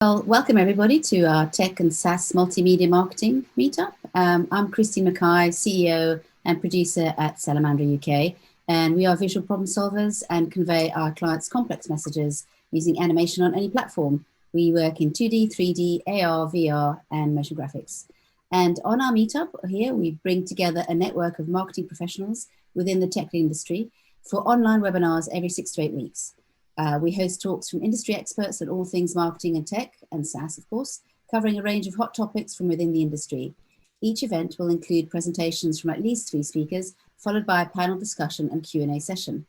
Well, welcome everybody to our Tech and SaaS Multimedia Marketing Meetup. I'm Christine MacKay, CEO and producer at Salamandra.uk, and we are visual problem solvers and convey our clients' complex messages using animation on any platform. We work in 2D, 3D, AR, VR, and motion graphics. And on our meetup here, we bring together a network of marketing professionals within the tech industry for online webinars every 6 to 8 weeks. We host talks from industry experts on all things marketing and tech, and SaaS, of course, covering a range of hot topics from within the industry. Each event will include presentations from at least 3 speakers, followed by a panel discussion and Q&A session.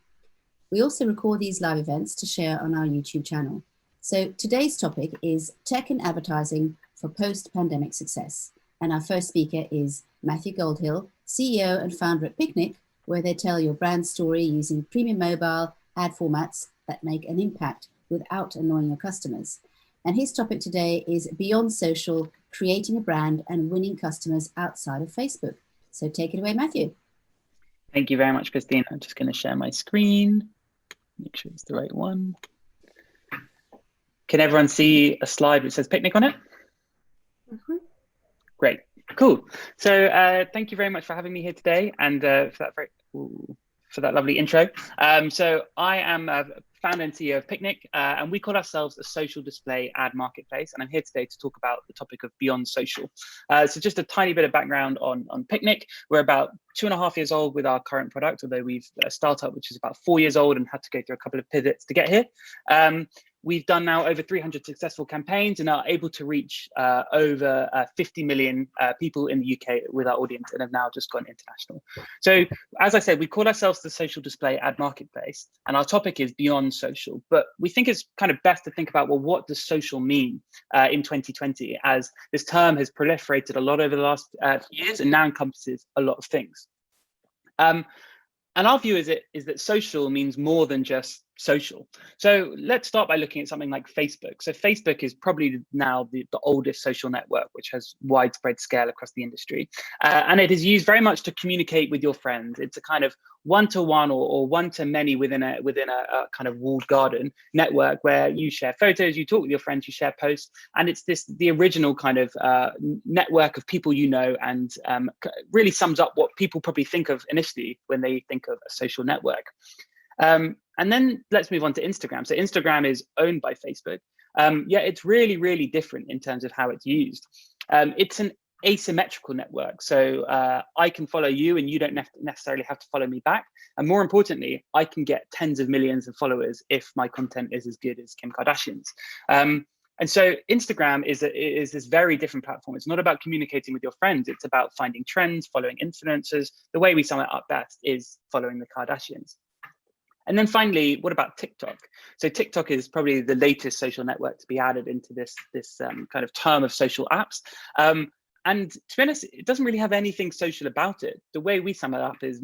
We also record these live events to share on our YouTube channel. So today's topic is tech and advertising for post-pandemic success. And our first speaker is Matthew Goldhill, CEO and founder at Picnic, where they tell your brand story using premium mobile ad formats that make an impact without annoying your customers. And his topic today is Beyond Social, Creating a Brand and Winning Customers Outside of Facebook. So take it away, Matthew. Thank you very much, Christine. I'm just going to share my screen, make sure it's the right one. Can everyone see a slide which says Picnic on it? Mm-hmm. Great, cool. So thank you very much for having me here today and for that lovely intro. So I am a founder and CEO of Picnic, and we call ourselves a social display ad marketplace. And I'm here today to talk about the topic of Beyond Social. So just a tiny bit of background on Picnic. We're about 2.5 years old with our current product, although we've a startup which is about 4 years old and had to go through a couple of pivots to get here. We've done now over 300 successful campaigns and are able to reach over 50 million people in the UK with our audience and have now just gone international. So as I said, we call ourselves the social display ad marketplace and our topic is Beyond Social, but we think it's kind of best to think about, well, what does social mean in 2020 as this term has proliferated a lot over the last few years and now encompasses a lot of things. And our view is that social means more than just social. So let's start by looking at something like Facebook. So Facebook is probably now the oldest social network, which has widespread scale across the industry. And it is used very much to communicate with your friends. It's a kind of one-to-one or one-to-many within a kind of walled garden network where you share photos, you talk with your friends, you share posts, and it's the original kind of network of people you know, and really sums up what people probably think of initially when they think of a social network. And then let's move on to Instagram. So Instagram is owned by Facebook. Yeah, it's really, really different in terms of how it's used. It's an asymmetrical network. So I can follow you and you don't necessarily have to follow me back. And more importantly, I can get tens of millions of followers if my content is as good as Kim Kardashian's. And so Instagram is this very different platform. It's not about communicating with your friends. It's about finding trends, following influencers. The way we sum it up best is following the Kardashians. And then finally, what about TikTok? So TikTok is probably the latest social network to be added into this kind of term of social apps. And to be honest, it doesn't really have anything social about it. The way we sum it up is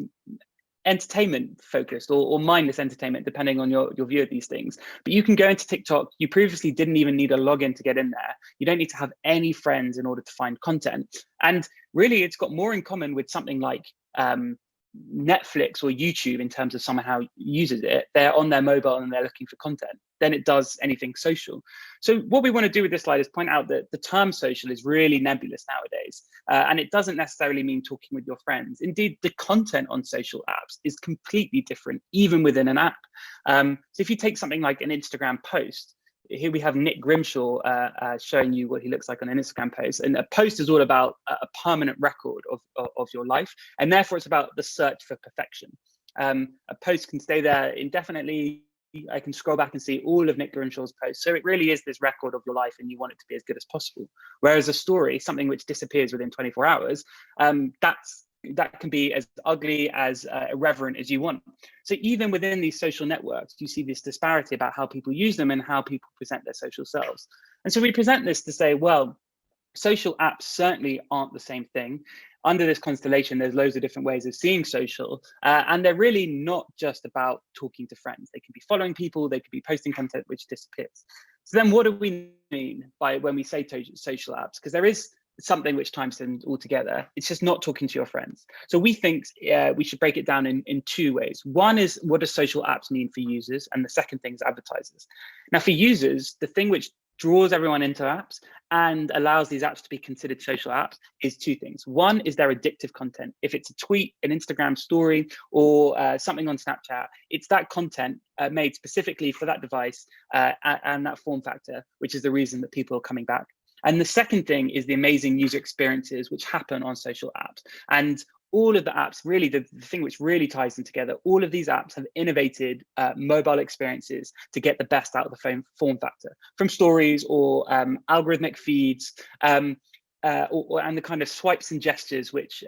entertainment focused or mindless entertainment, depending on your view of these things. But you can go into TikTok. You previously didn't even need a login to get in there. You don't need to have any friends in order to find content. And really, it's got more in common with something like Netflix or YouTube in terms of somehow uses it. They're on their mobile and they're looking for content than it does anything social. So what we want to do with this slide is point out that the term social is really nebulous nowadays, and it doesn't necessarily mean talking with your friends. Indeed, the content on social apps is completely different, even within an app. So if you take something like an Instagram post, here we have Nick Grimshaw showing you what he looks like on an Instagram post. And a post is all about a permanent record of your life. And therefore, it's about the search for perfection. A post can stay there indefinitely. I can scroll back and see all of Nick Grimshaw's posts. So it really is this record of your life and you want it to be as good as possible. Whereas a story, something which disappears within 24 hours, that can be as ugly, as irreverent as you want. So even within these social networks, you see this disparity about how people use them and how people present their social selves. And so we present this to say, well, social apps certainly aren't the same thing. Under this constellation, there's loads of different ways of seeing social, and they're really not just about talking to friends. They can be following people, they could be posting content which disappears. So then what do we mean by when we say social apps? Because there is something which ties them all together. It's just not talking to your friends. So we think we should break it down in 2 ways. One is, what do social apps mean for users? And the second thing is advertisers. Now for users, the thing which draws everyone into apps and allows these apps to be considered social apps is two things. One is their addictive content. If it's a tweet, an Instagram story, or something on Snapchat, it's that content made specifically for that device and that form factor, which is the reason that people are coming back. And the second thing is the amazing user experiences which happen on social apps. And all of the apps, really, the thing which really ties them together, all of these apps have innovated mobile experiences to get the best out of the form factor, from stories or algorithmic feeds, and the kind of swipes and gestures which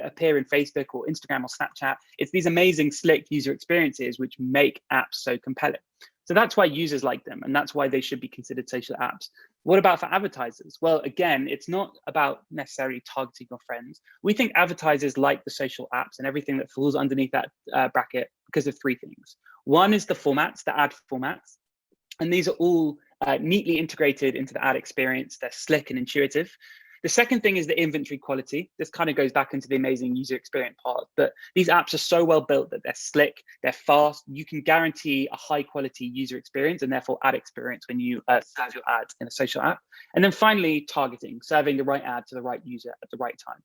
appear in Facebook or Instagram or Snapchat. It's these amazing, slick user experiences which make apps so compelling. So that's why users like them, and that's why they should be considered social apps. What about for advertisers? Well, again, it's not about necessarily targeting your friends. We think advertisers like the social apps and everything that falls underneath that bracket because of three things. One is the formats, the ad formats, and these are all neatly integrated into the ad experience. They're slick and intuitive. The second thing is the inventory quality. This kind of goes back into the amazing user experience part, but these apps are so well built that they're slick, they're fast. You can guarantee a high quality user experience and therefore ad experience when you serve your ads in a social app. And then finally, targeting, serving the right ad to the right user at the right time.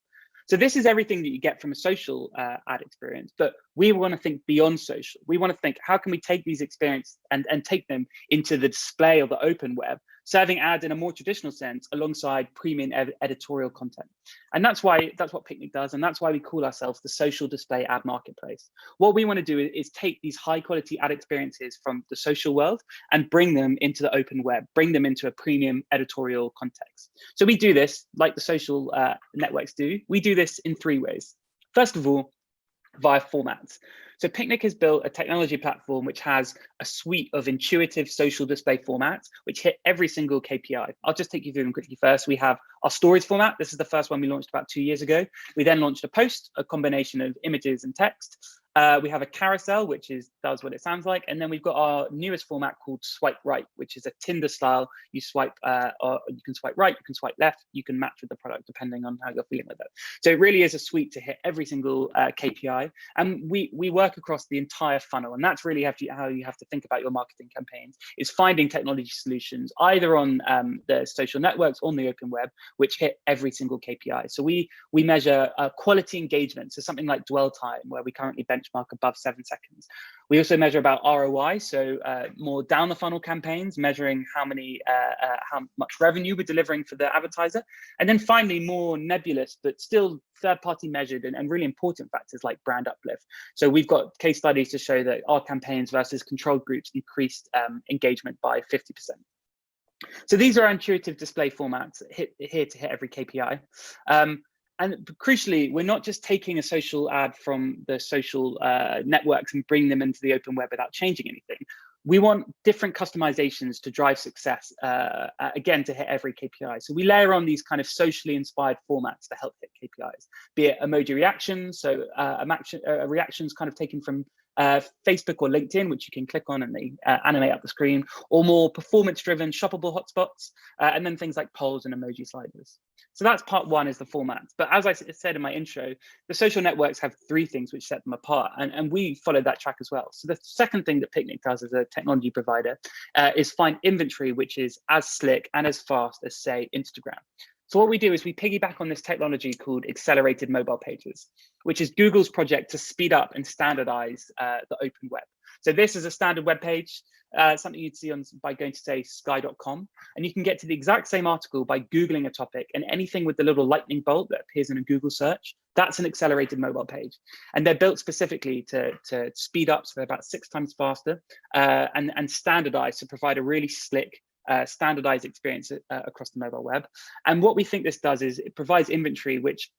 So this is everything that you get from a social ad experience, but we want to think beyond social. We want to think, how can we take these experiences and take them into the display of the open web, serving ads in a more traditional sense alongside premium editorial content. And that's what Picnic does, and that's why we call ourselves the social display ad marketplace. What we want to do is take these high quality ad experiences from the social world and bring them into the open web, bring them into a premium editorial context. So we do this like the social networks do. We do this in three ways. First of all, via formats. So Picnic has built a technology platform which has a suite of intuitive social display formats which hit every single KPI. I'll just take you through them quickly first. We have our stories format. This is the first one we launched about 2 years ago. We then launched a post, a combination of images and text. We have a carousel, which does what it sounds like. And then we've got our newest format called swipe right, which is a Tinder style. You swipe, or you can swipe right, you can swipe left, you can match with the product depending on how you're feeling with it. So it really is a suite to hit every single KPI. And we work across the entire funnel. And that's really how you have to think about your marketing campaigns, is finding technology solutions either on the social networks or on the open web, which hit every single KPI. So we measure quality engagement. So something like dwell time, where we currently benchmark above 7 seconds. We also measure about ROI, so more down the funnel campaigns, measuring how much revenue we're delivering for the advertiser. And then finally, more nebulous, but still third-party measured and really important factors like brand uplift. So we've got case studies to show that our campaigns versus controlled groups increased engagement by 50%. So these are our intuitive display formats here to hit every KPI. And crucially, we're not just taking a social ad from the social networks and bring them into the open web without changing anything. We want different customizations to drive success, again, to hit every KPI. So we layer on these kind of socially inspired formats to help hit KPIs, be it emoji reactions, so reactions kind of taken from Facebook or LinkedIn, which you can click on and they animate up the screen, or more performance-driven shoppable hotspots, and then things like polls and emoji sliders. So that's part one, is the formats. But as I said in my intro, the social networks have three things which set them apart, and we follow that track as well. So the second thing that Picnic does as a technology provider is find inventory which is as slick and as fast as, say, Instagram. So what we do is we piggyback on this technology called accelerated mobile pages, which is Google's project to speed up and standardize the open web. So this is a standard web page, something you'd see by going to, say, sky.com, and you can get to the exact same article by Googling a topic, and anything with the little lightning bolt that appears in a Google search, that's an accelerated mobile page. And they're built specifically to speed up, so they're about 6 times faster, and standardize to provide a really slick, standardized experience across the mobile web. And what we think this does is it provides inventory which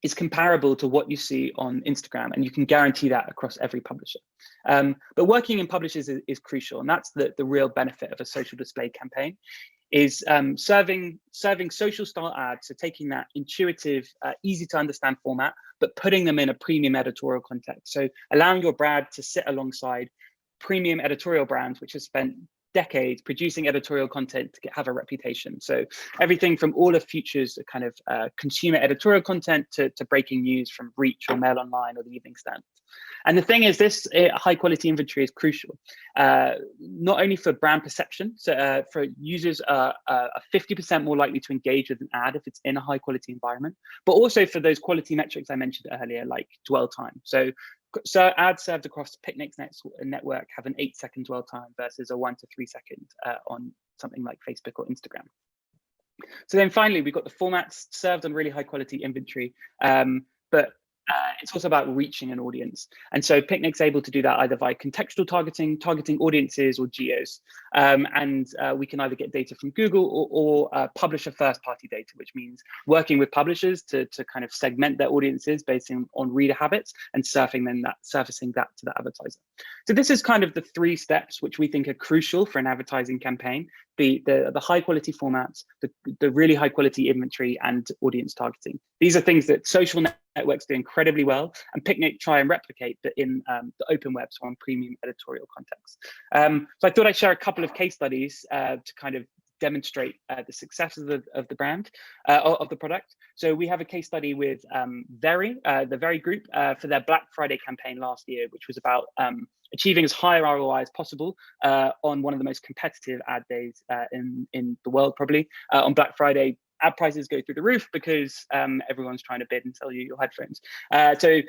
is comparable to what you see on Instagram, and you can guarantee that across every publisher. But working in publishers is crucial, and that's the real benefit of a social display campaign, is serving social style ads, so taking that intuitive, easy to understand format, but putting them in a premium editorial context. So allowing your brand to sit alongside premium editorial brands which have spent decades producing editorial content to have a reputation. So everything from all of Future's kind of consumer editorial content to breaking news from Reach or Mail Online or the Evening Standard. And the thing is, this high quality inventory is crucial, not only for brand perception, so for users are 50% more likely to engage with an ad if it's in a high quality environment, but also for those quality metrics I mentioned earlier, like dwell time. So ads served across Picnic's network have an 8-second dwell time versus a 1 to 3 second on something like Facebook or Instagram. So then finally, we've got the formats served on really high quality inventory, but it's also about reaching an audience. And so Picnic's able to do that either via contextual targeting audiences or geos. We can either get data from Google or publisher first party data, which means working with publishers to kind of segment their audiences based on reader habits and surfacing that to the advertiser. So this is kind of the 3 steps which we think are crucial for an advertising campaign: the high quality formats, the really high quality inventory, and audience targeting. These are things that social networks do incredibly well, and Picnic try and replicate, but in the open web, so on premium editorial context. So I thought I'd share a couple of case studies to kind of demonstrate the success of the brand, of the product. So we have a case study with the Very Group for their Black Friday campaign last year, which was about achieving as high ROI as possible on one of the most competitive ad days in the world, probably. On Black Friday, ad prices go through the roof because everyone's trying to bid and sell you your headphones. So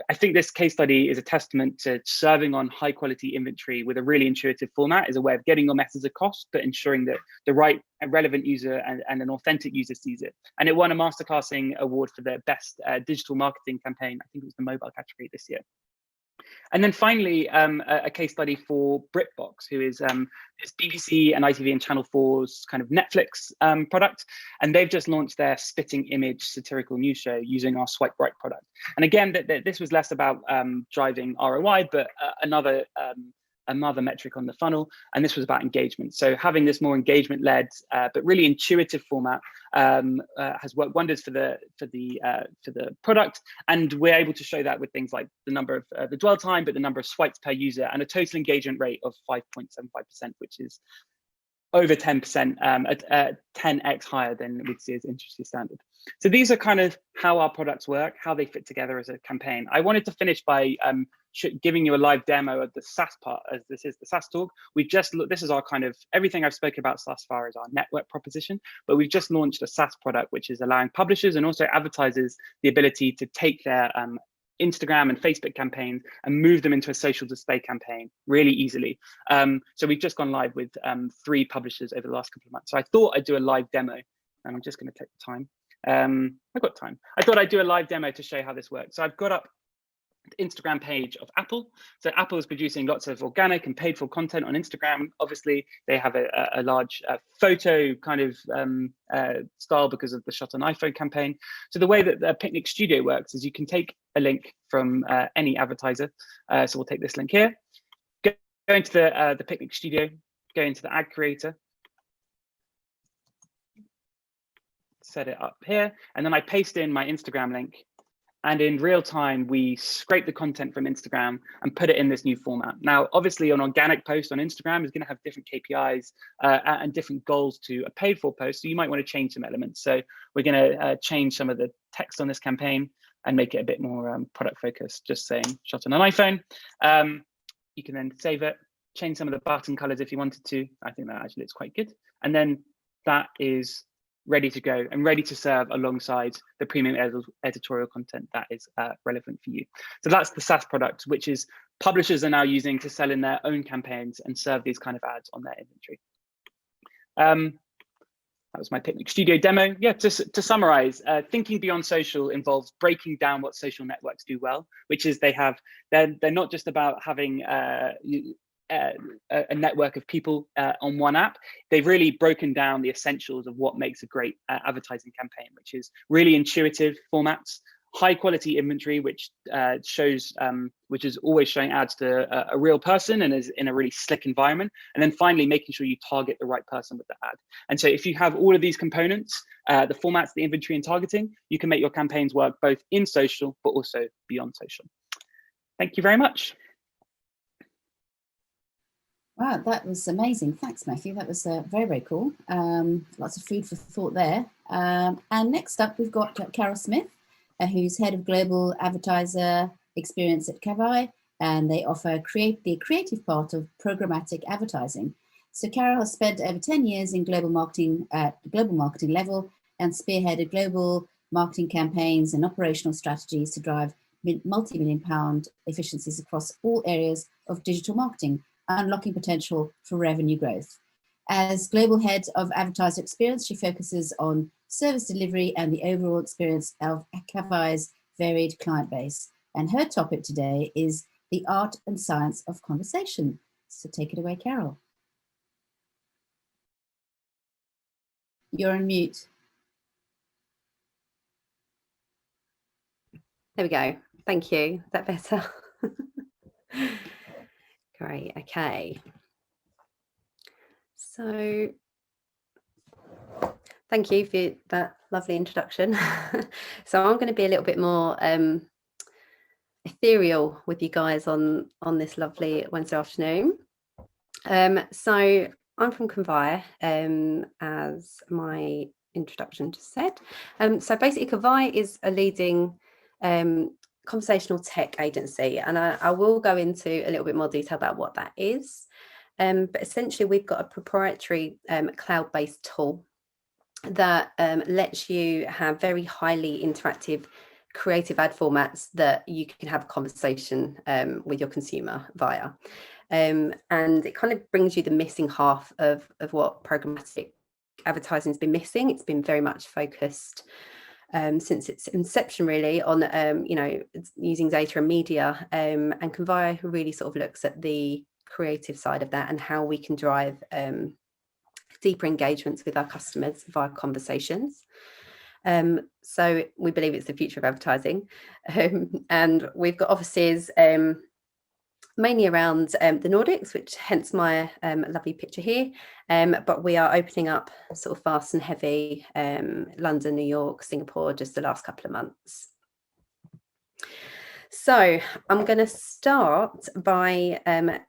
I think this case study is a testament to serving on high quality inventory with a really intuitive format is a way of getting your message across, but ensuring that the right and relevant user and an authentic user sees it. And it won a Masterclassing award for the best digital marketing campaign. I think it was the mobile category this year. And then finally, a case study for BritBox, who is it's BBC and ITV and Channel 4's kind of Netflix product. And they've just launched their Spitting Image satirical news show using our Swipe Right product. And again, this was less about driving ROI, but another metric on the funnel, and this was about engagement. So having this more engagement-led but really intuitive format has worked wonders for the product, and we're able to show that with things like the number of the dwell time, but the number of swipes per user, and a total engagement rate of 5.75%, which is over 10%, 10x higher than we'd see as industry standard. So these are kind of how our products work, how they fit together as a campaign. I wanted to finish by giving you a live demo of the SaaS part, as this is the SaaS talk. This is our kind of, everything I've spoken about thus far is our network proposition, but we've just launched a SaaS product, which is allowing publishers and also advertisers the ability to take their Instagram and Facebook campaigns and move them into a social display campaign really easily. So we've just gone live with 3 publishers over the last couple of months. So I thought I'd do a live demo, and I'm just going to take the time. I've got time. I thought I'd do a live demo to show how this works. So I've got up the Instagram page of Apple. So Apple is producing lots of organic and paid for content on Instagram. Obviously, they have a large photo kind of style because of the Shot on iPhone campaign. So the way that the Picnic Studio works is you can take a link from any advertiser. So we'll take this link here. Go into the Picnic Studio, go into the ad creator, set it up here, and then I paste in my Instagram link. And in real time, we scrape the content from Instagram and put it in this new format. Now, obviously, an organic post on Instagram is going to have different KPIs and different goals to a paid for post. So you might want to change some elements. So we're going to change some of the text on this campaign and make it a bit more product focused, just saying shot on an iPhone. You can then save it, change some of the button colors if you wanted to. I think that actually looks quite good. And then that is ready to go and ready to serve alongside the premium editorial content that is relevant for you. So that's the SaaS product, which is publishers are now using to sell in their own campaigns and serve these kind of ads on their inventory. That was my Picnic Studio demo. Yeah, to summarize, thinking beyond social involves breaking down what social networks do well, which is they're not just about having a network of people on one app. They've really broken down the essentials of what makes a great advertising campaign, which is really intuitive formats, high quality inventory, which is always showing ads to a real person and is in a really slick environment. And then finally, making sure you target the right person with the ad. And so if you have all of these components, the formats, the inventory and targeting, you can make your campaigns work both in social, but also beyond social. Thank you very much. Wow, that was amazing. Thanks, Matthew. That was very, very cool. Lots of food for thought there. And next up, we've got Karol Smith, who's head of global advertiser experience at Cavai, and they offer the creative part of programmatic advertising. So Karol has spent over 10 years in global marketing at the global marketing level and spearheaded global marketing campaigns and operational strategies to drive multi-million pound efficiencies across all areas of digital marketing, unlocking potential for revenue growth. As global head of advertiser experience, she focuses on service delivery and the overall experience of Cavai's varied client base. And her topic today is the art and science of conversation. So take it away, Karol. You're on mute. There we go. Thank you. Is that better? Great. Okay. So thank you for that lovely introduction. So I'm going to be a little bit more ethereal with you guys on this lovely Wednesday afternoon. So I'm from Cavai, as my introduction just said. So basically Cavai is a leading conversational tech agency, and I will go into a little bit more detail about what that is. But essentially we've got a proprietary cloud-based tool that lets you have very highly interactive creative ad formats that you can have a conversation with your consumer via. And it kind of brings you the missing half of what programmatic advertising has been missing. It's been very much focused since its inception really on using data and media, and Cavai really sort of looks at the creative side of that and how we can drive deeper engagements with our customers via conversations. So we believe it's the future of advertising, and we've got offices mainly around the Nordics, which hence my lovely picture here, but we are opening up sort of fast and heavy London, New York, Singapore just the last couple of months. So I'm going to start by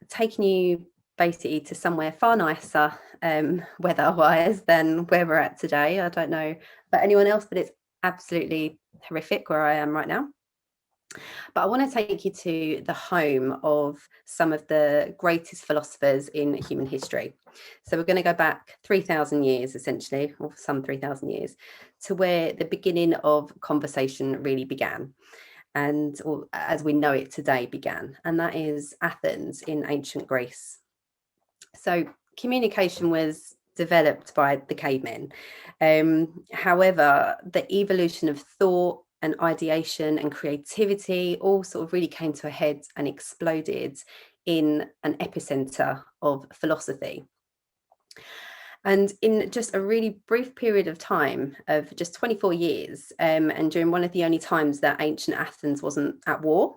taking you basically to somewhere far nicer weather-wise than where we're at today. I don't know about anyone else, but it's absolutely horrific where I am right now. But I want to take you to the home of some of the greatest philosophers in human history. So we're going to go back 3,000 years, essentially, or some 3,000 years, to where the beginning of conversation really began, and or as we know it today began, and that is Athens in ancient Greece. So communication was developed by the cavemen. However, the evolution of thought and ideation and creativity all sort of really came to a head and exploded in an epicenter of philosophy. And in just a really brief period of time of just 24 years, and during one of the only times that ancient Athens wasn't at war,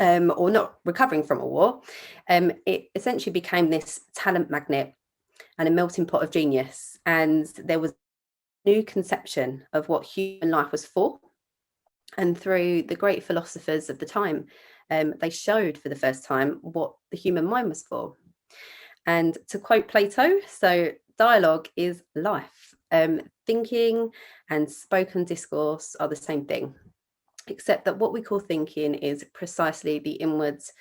or not recovering from a war, it essentially became this talent magnet and a melting pot of genius. And there was a new conception of what human life was for. And through the great philosophers of the time, they showed for the first time what the human mind was for. And to quote Plato, so dialogue is life. Thinking and spoken discourse are the same thing, except that what we call thinking is precisely the inwards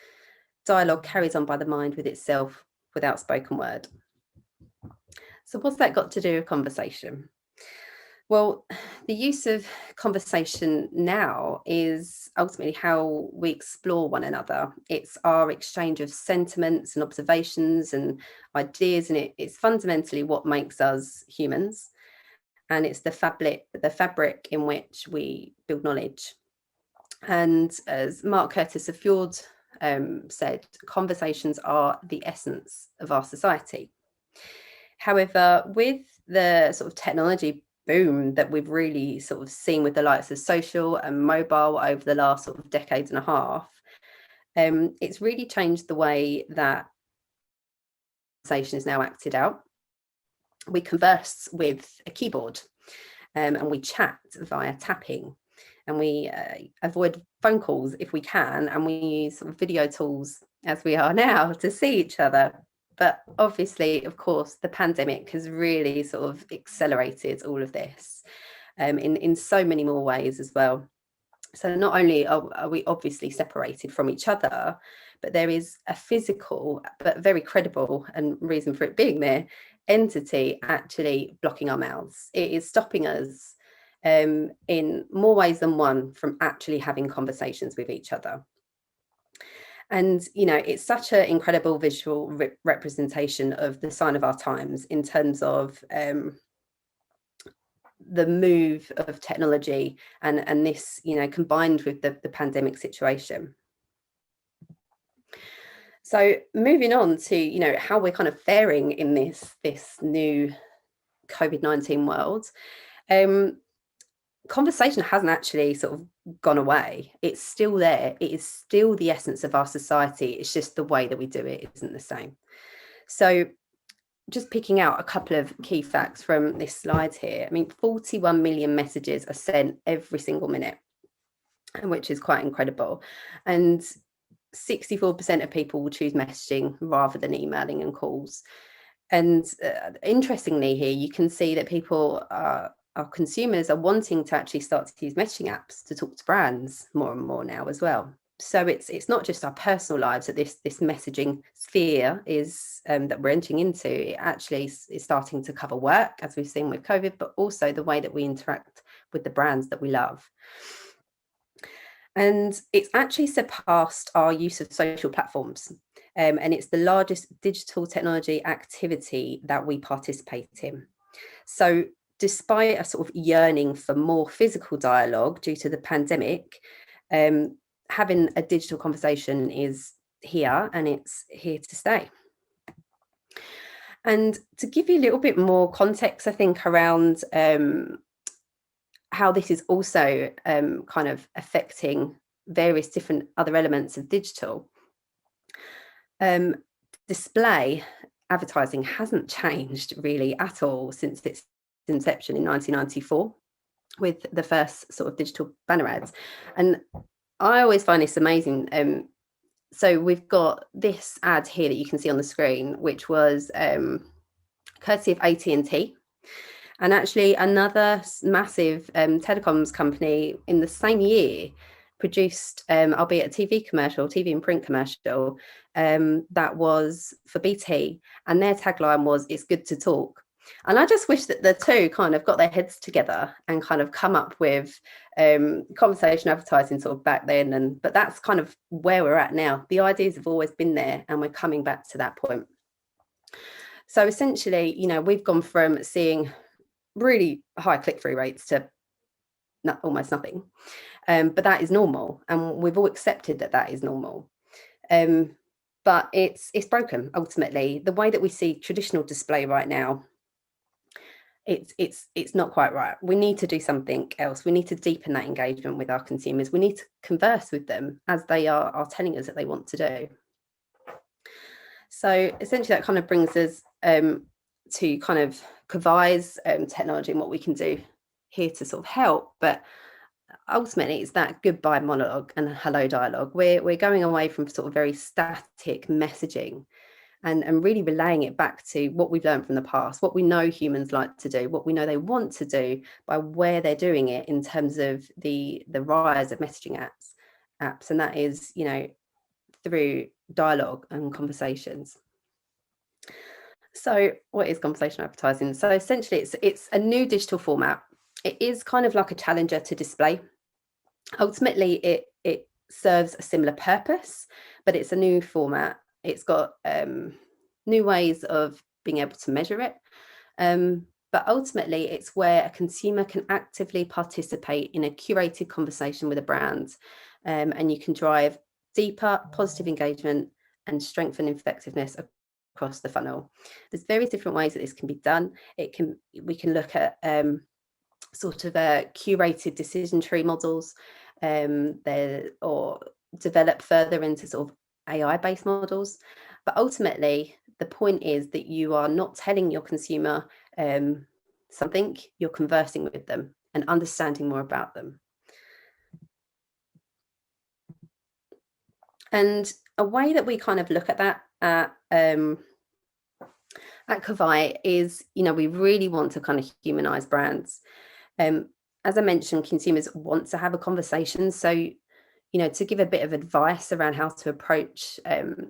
dialogue carries on by the mind with itself without spoken word. So what's that got to do with conversation? Well, the use of conversation now is ultimately how we explore one another. It's our exchange of sentiments and observations and ideas, and it's fundamentally what makes us humans. And it's the fabric in which we build knowledge. And as Mark Curtis of Fjord said, conversations are the essence of our society. However, with the sort of technology boom that we've really sort of seen with the likes of social and mobile over the last sort of decade and a half, it's really changed the way that conversation is now acted out. We converse with a keyboard, and we chat via tapping, and we avoid phone calls if we can, and we use sort of video tools as we are now to see each other. But obviously, of course, the pandemic has really sort of accelerated all of this in so many more ways as well. So not only are we obviously separated from each other, but there is a physical but very credible, and reason for it being there, entity actually blocking our mouths. It is stopping us in more ways than one from actually having conversations with each other. And, you know, it's such an incredible visual representation of the sign of our times in terms of the move of technology and this, you know, combined with the pandemic situation. So moving on to, you know, how we're kind of faring in this new COVID-19 world. Conversation hasn't actually sort of gone away. It's still there. It is still the essence of our society. It's just the way that we do it isn't the same. So just picking out a couple of key facts from this slide here. I mean, 41 million messages are sent every single minute, which is quite incredible. And 64% of people will choose messaging rather than emailing and calls. And interestingly here, you can see that people our consumers are wanting to actually start to use messaging apps to talk to brands more and more now as well. So it's not just our personal lives that this messaging sphere is that we're entering into. It actually is starting to cover work, as we've seen with COVID, but also the way that we interact with the brands that we love. And it's actually surpassed our use of social platforms. And it's the largest digital technology activity that we participate in. So despite a sort of yearning for more physical dialogue due to the pandemic, having a digital conversation is here, and it's here to stay. And to give you a little bit more context, I think, around how this is also kind of affecting various different other elements of digital. Display advertising hasn't changed really at all since its inception in 1994 with the first sort of digital banner ads. And I always find this amazing. So we've got this ad here that you can see on the screen, which was courtesy of AT&T. And actually another massive telecoms company in the same year produced, albeit a TV and print commercial, that was for BT. And their tagline was, "It's good to talk." And I just wish that the two kind of got their heads together and kind of come up with conversation advertising sort of back then. But that's kind of where we're at now. The ideas have always been there, and we're coming back to that point. So essentially, you know, we've gone from seeing really high click-through rates to almost nothing, but that is normal, and we've all accepted that that is normal. But it's broken ultimately. The way that we see traditional display right now, it's not quite right. We need to do something else. We need to deepen that engagement with our consumers. We need to converse with them as they are telling us that they want to do. So essentially that kind of brings us to kind of Cavai's technology and what we can do here to sort of help. But ultimately it's that goodbye monologue and hello dialogue. We're going away from sort of very static messaging and really relaying it back to what we've learned from the past, what we know humans like to do, what we know they want to do, by where they're doing it in terms of the rise of messaging apps. And that is, you know, through dialogue and conversations. So what is conversational advertising? So essentially it's a new digital format. It is kind of like a challenger to display. Ultimately it serves a similar purpose, but it's a new format. It's got new ways of being able to measure it. But ultimately it's where a consumer can actively participate in a curated conversation with a brand, and you can drive deeper positive engagement and strengthen effectiveness across the funnel. There's various different ways that this can be done. We can look at sort of curated decision tree models, or develop further into sort of AI-based models. But ultimately, the point is that you are not telling your consumer something, you're conversing with them and understanding more about them. And a way that we kind of look at that at Cavai is, we really want to kind of humanize brands. As I mentioned, consumers want to have a conversation. So, to give a bit of advice around how to approach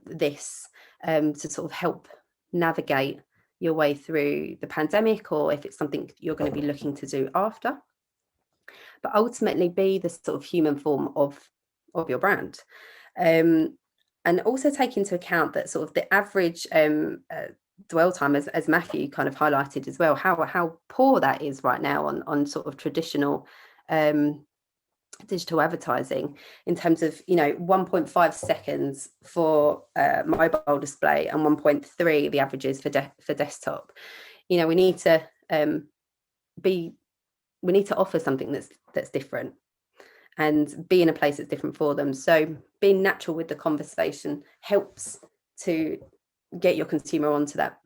this, to sort of help navigate your way through the pandemic, or if it's something you're going to be looking to do after, but ultimately be the sort of human form of your brand. And also take into account that sort of the average dwell time, as Matthew kind of highlighted as well, how poor that is right now on sort of traditional digital advertising, in terms of 1.5 seconds for mobile display and 1.3 the averages for desktop. We need to offer something that's different and be in a place that's different for them. So being natural with the conversation helps to get your consumer onto that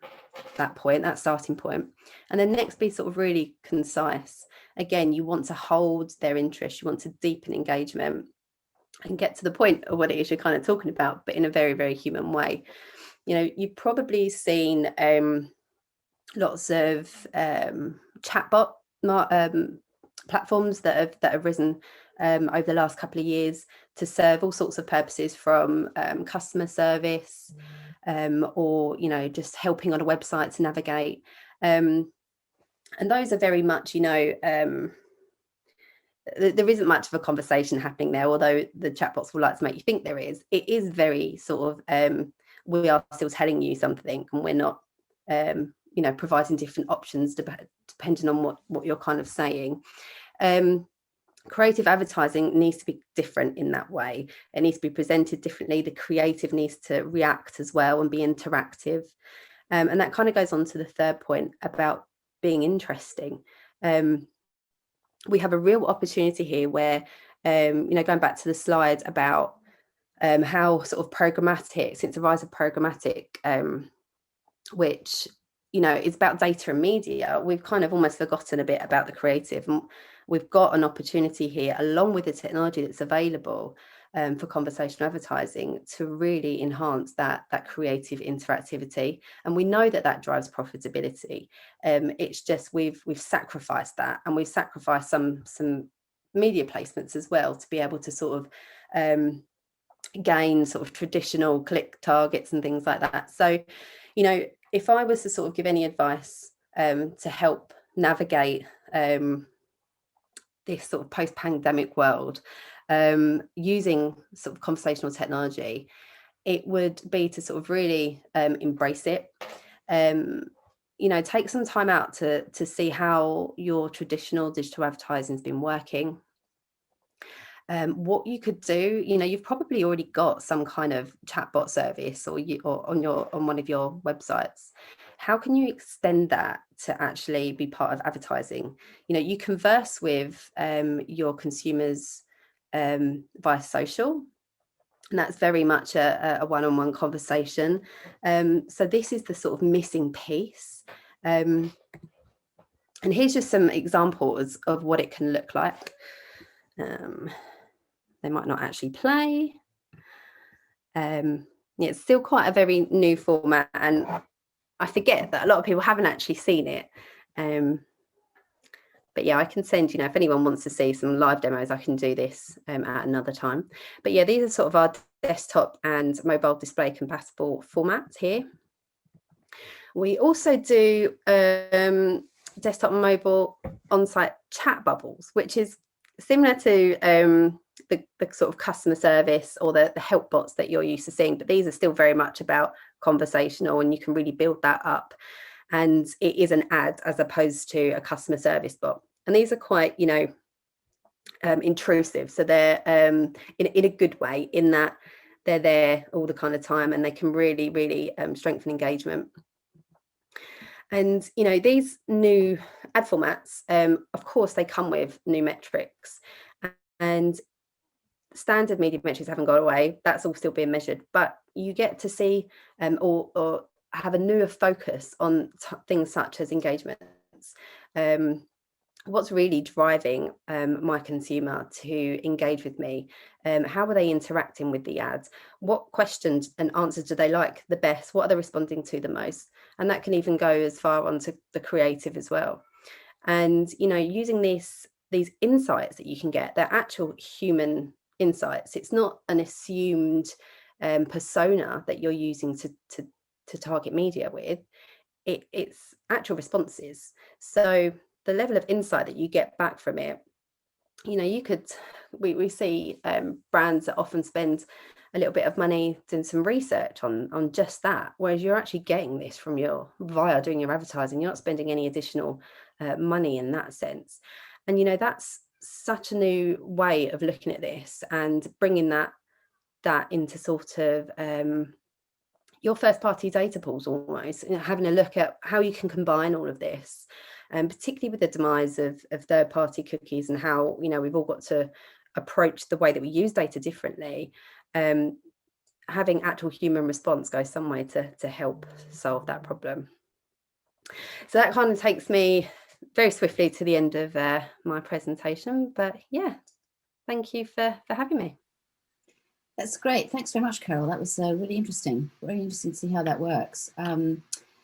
point, that starting point. And then next, be sort of really concise. Again, you want to hold their interest, you want to deepen engagement and get to the point of what it is you're kind of talking about, but in a very, very human way. You've probably seen lots of chatbot platforms that have risen over the last couple of years to serve all sorts of purposes, from customer service or just helping on a website to navigate, and those are very much there isn't much of a conversation happening there, although the chatbots will like to make you think there is. It is very sort of we are still telling you something, and we're not providing different options depending on what you're kind of saying. Creative advertising needs to be different in that way. It needs to be presented differently. The creative needs to react as well and be interactive. And that kind of goes on to the third point about being interesting. We have a real opportunity here where, going back to the slide about how sort of programmatic, since the rise of programmatic, which is about data and media, we've kind of almost forgotten a bit about the creative. And we've got an opportunity here, along with the technology that's available for conversational advertising, to really enhance that creative interactivity. And we know that drives profitability. It's just we've sacrificed that, and we've sacrificed some media placements as well to be able to sort of gain sort of traditional click targets and things like that. So, if I was to sort of give any advice to help navigate this sort of post-pandemic world using sort of conversational technology, it would be to sort of really embrace it. Take some time out to see how your traditional digital advertising has been working. What you could do, you've probably already got some kind of chatbot service or on one of your websites. How can you extend that to actually be part of advertising? You converse with your consumers via social, and that's very much a one-on-one conversation. So this is the sort of missing piece. And here's just some examples of what it can look like. They might not actually play. It's still quite a very new format, and I forget that a lot of people haven't actually seen it. But yeah, I can send, if anyone wants to see some live demos, I can do this at another time. But yeah, these are sort of our desktop and mobile display compatible formats here. We also do desktop and mobile on-site chat bubbles, which is similar to the sort of customer service or the help bots that you're used to seeing, but these are still very much about conversational, and you can really build that up, and it is an ad as opposed to a customer service bot. And these are quite intrusive, so they're in a good way, in that they're there all the kind of time, and they can really strengthen engagement. And these new ad formats, of course, they come with new metrics, and standard media metrics haven't gone away. That's all still being measured, but you get to see or have a newer focus on things such as engagements. What's really driving my consumer to engage with me? How are they interacting with the ads? What questions and answers do they like the best? What are they responding to the most? And that can even go as far onto the creative as well. And, you know, using these insights that you can get, they're actual human insights. It's not an assumed persona that you're using to target media with. It's actual responses. So the level of insight that you get back from it, you know, we see brands that often spend a little bit of money doing some research on just that, whereas you're actually getting this from via doing your advertising. You're not spending any additional money in that sense. And, you know, that's such a new way of looking at this and bringing that into sort of your first party data pools almost, you know, having a look at how you can combine all of this, and particularly with the demise of third party cookies and how, you know, we've all got to approach the way that we use data differently. Having actual human response goes some way to help solve that problem. So that kind of takes me very swiftly to the end of my presentation, but yeah, thank you for having me. That's great. Thanks very much, Karol. That was really interesting. Very interesting to see how that works.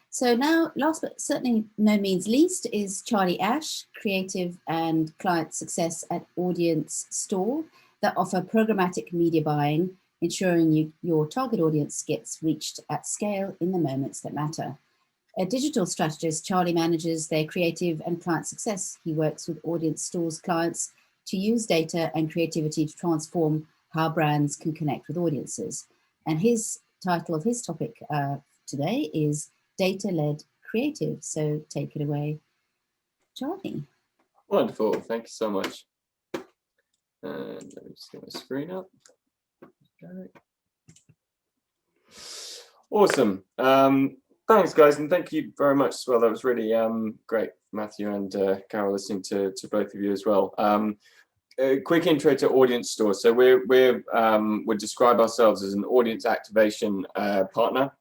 So now, last but certainly no means least, is Charlie Ashe, creative and client success at Audiostore, that offer programmatic media buying, ensuring your target audience gets reached at scale in the moments that matter. A digital strategist, Charlie manages their creative and client success. He works with Audiostore's clients to use data and creativity to transform how brands can connect with audiences. And his title of his topic today is Data-Led Creative. So take it away, Charlie. Wonderful, thank you so much. And let me just get my screen up. Awesome. Thanks, guys, and thank you very much as well. That was really great, Matthew and Karol, listening to both of you as well. A quick intro to Audiostore. So we describe ourselves as an audience activation partner,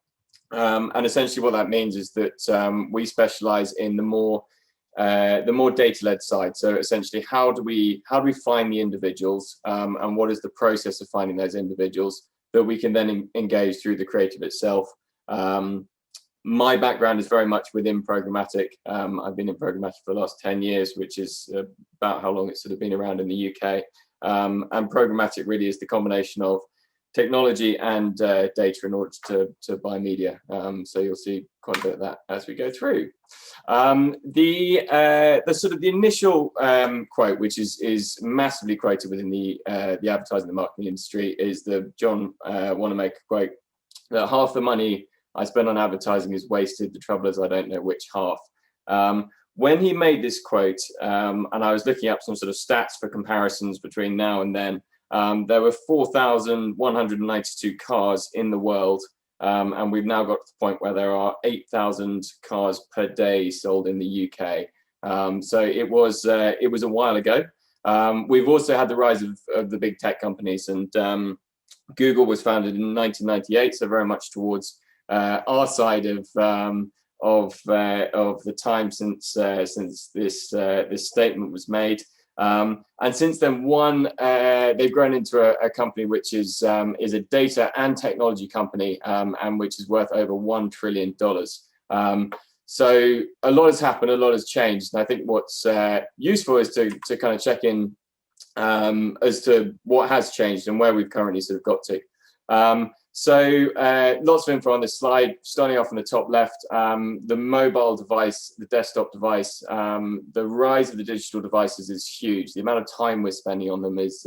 and essentially what that means is that we specialize in the more data-led side. So essentially, how do we find the individuals, and what is the process of finding those individuals that we can then engage through the creative itself. My background is very much within programmatic. I've been in programmatic for the last 10 years, which is about how long it's sort of been around in the UK. And programmatic really is the combination of technology and data in order to buy media. So you'll see quite a bit of that as we go through. The sort of the initial quote, which is massively quoted within the advertising and marketing industry, is the John Wanamaker quote, that half the money I spend on advertising is wasted. The trouble is I don't know which half. When he made this quote, and I was looking up some sort of stats for comparisons between now and then, there were 4,192 cars in the world, and we've now got to the point where there are 8,000 cars per day sold in the UK. So it was a while ago. We've also had the rise of the big tech companies, and Google was founded in 1998, so very much towards our side of the time since this statement was made. And since then, they've grown into a company which is a data and technology company, and which is worth over $1 trillion. So a lot has happened, a lot has changed, and I think what's useful is to kind of check in as to what has changed and where we've currently sort of got to. So lots of info on this slide. Starting off on the top left, the mobile device, the desktop device, the rise of the digital devices is huge. The amount of time we're spending on them is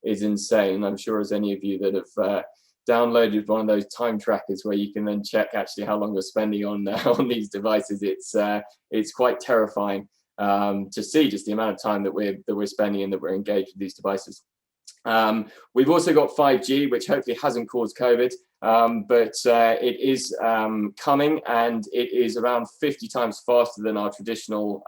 insane. I'm sure as any of you that have downloaded one of those time trackers where you can then check actually how long you're spending on these devices, it's quite terrifying to see just the amount of time that we're spending and that we're engaged with these devices. We've also got 5G, which hopefully hasn't caused COVID, but it is coming, and it is around 50 times faster than our traditional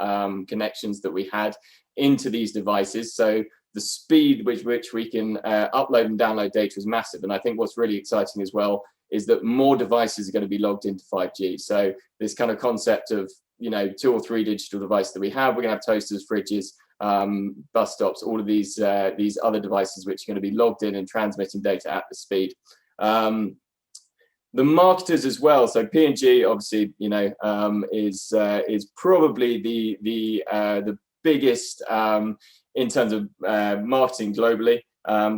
connections that we had into these devices. So the speed with which we can upload and download data is massive. And I think what's really exciting as well is that more devices are going to be logged into 5G. So this kind of concept of, 2 or 3 digital devices that we have, we're going to have toasters, fridges, bus stops, all of these other devices which are going to be logged in and transmitting data at the speed. The marketers as well. So P&G, obviously, is probably the biggest in terms of marketing globally.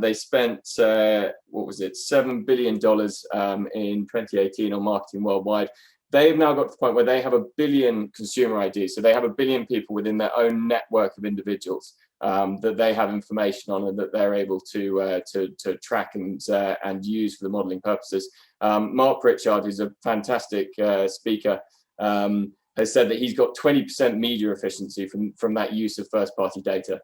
They spent what was it, $7 billion in 2018 on marketing worldwide. They've now got to the point where they have 1 billion consumer IDs. So they have 1 billion people within their own network of individuals that they have information on and that they're able to track and use for the modeling purposes. Mark Pritchard, who's a fantastic speaker, has said that he's got 20% media efficiency from that use of first-party data.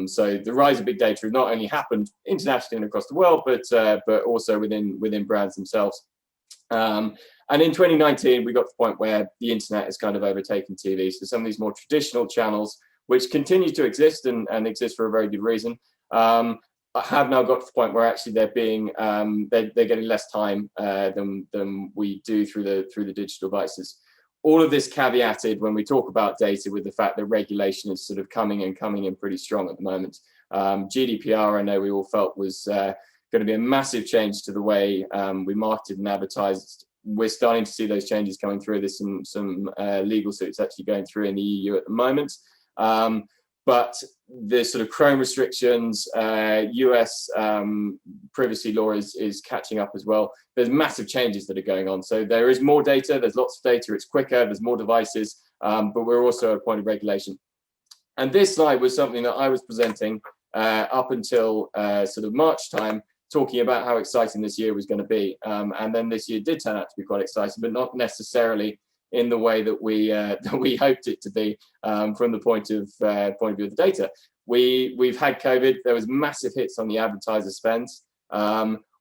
So the rise of big data has not only happened internationally and across the world, but also within brands themselves. And in 2019, we got to the point where the internet has kind of overtaken TV. So some of these more traditional channels, which continue to exist and exist for a very good reason, have now got to the point where actually they're getting less time than we do through the digital devices. All of this caveated when we talk about data with the fact that regulation is sort of coming in pretty strong at the moment. GDPR, I know we all felt was going to be a massive change to the way we marketed and advertised. We're starting to see those changes coming through. There's some legal suits actually going through in the EU at the moment. But the sort of Chrome restrictions, US privacy law is catching up as well. There's massive changes that are going on. So there is more data, there's lots of data, it's quicker, there's more devices, but we're also at a point of regulation. And this slide was something that I was presenting up until sort of March time, talking about how exciting this year was going to be. And then this year did turn out to be quite exciting, but not necessarily in the way that we hoped it to be from the point of view of the data. We've had COVID. There was massive hits on the advertiser spends.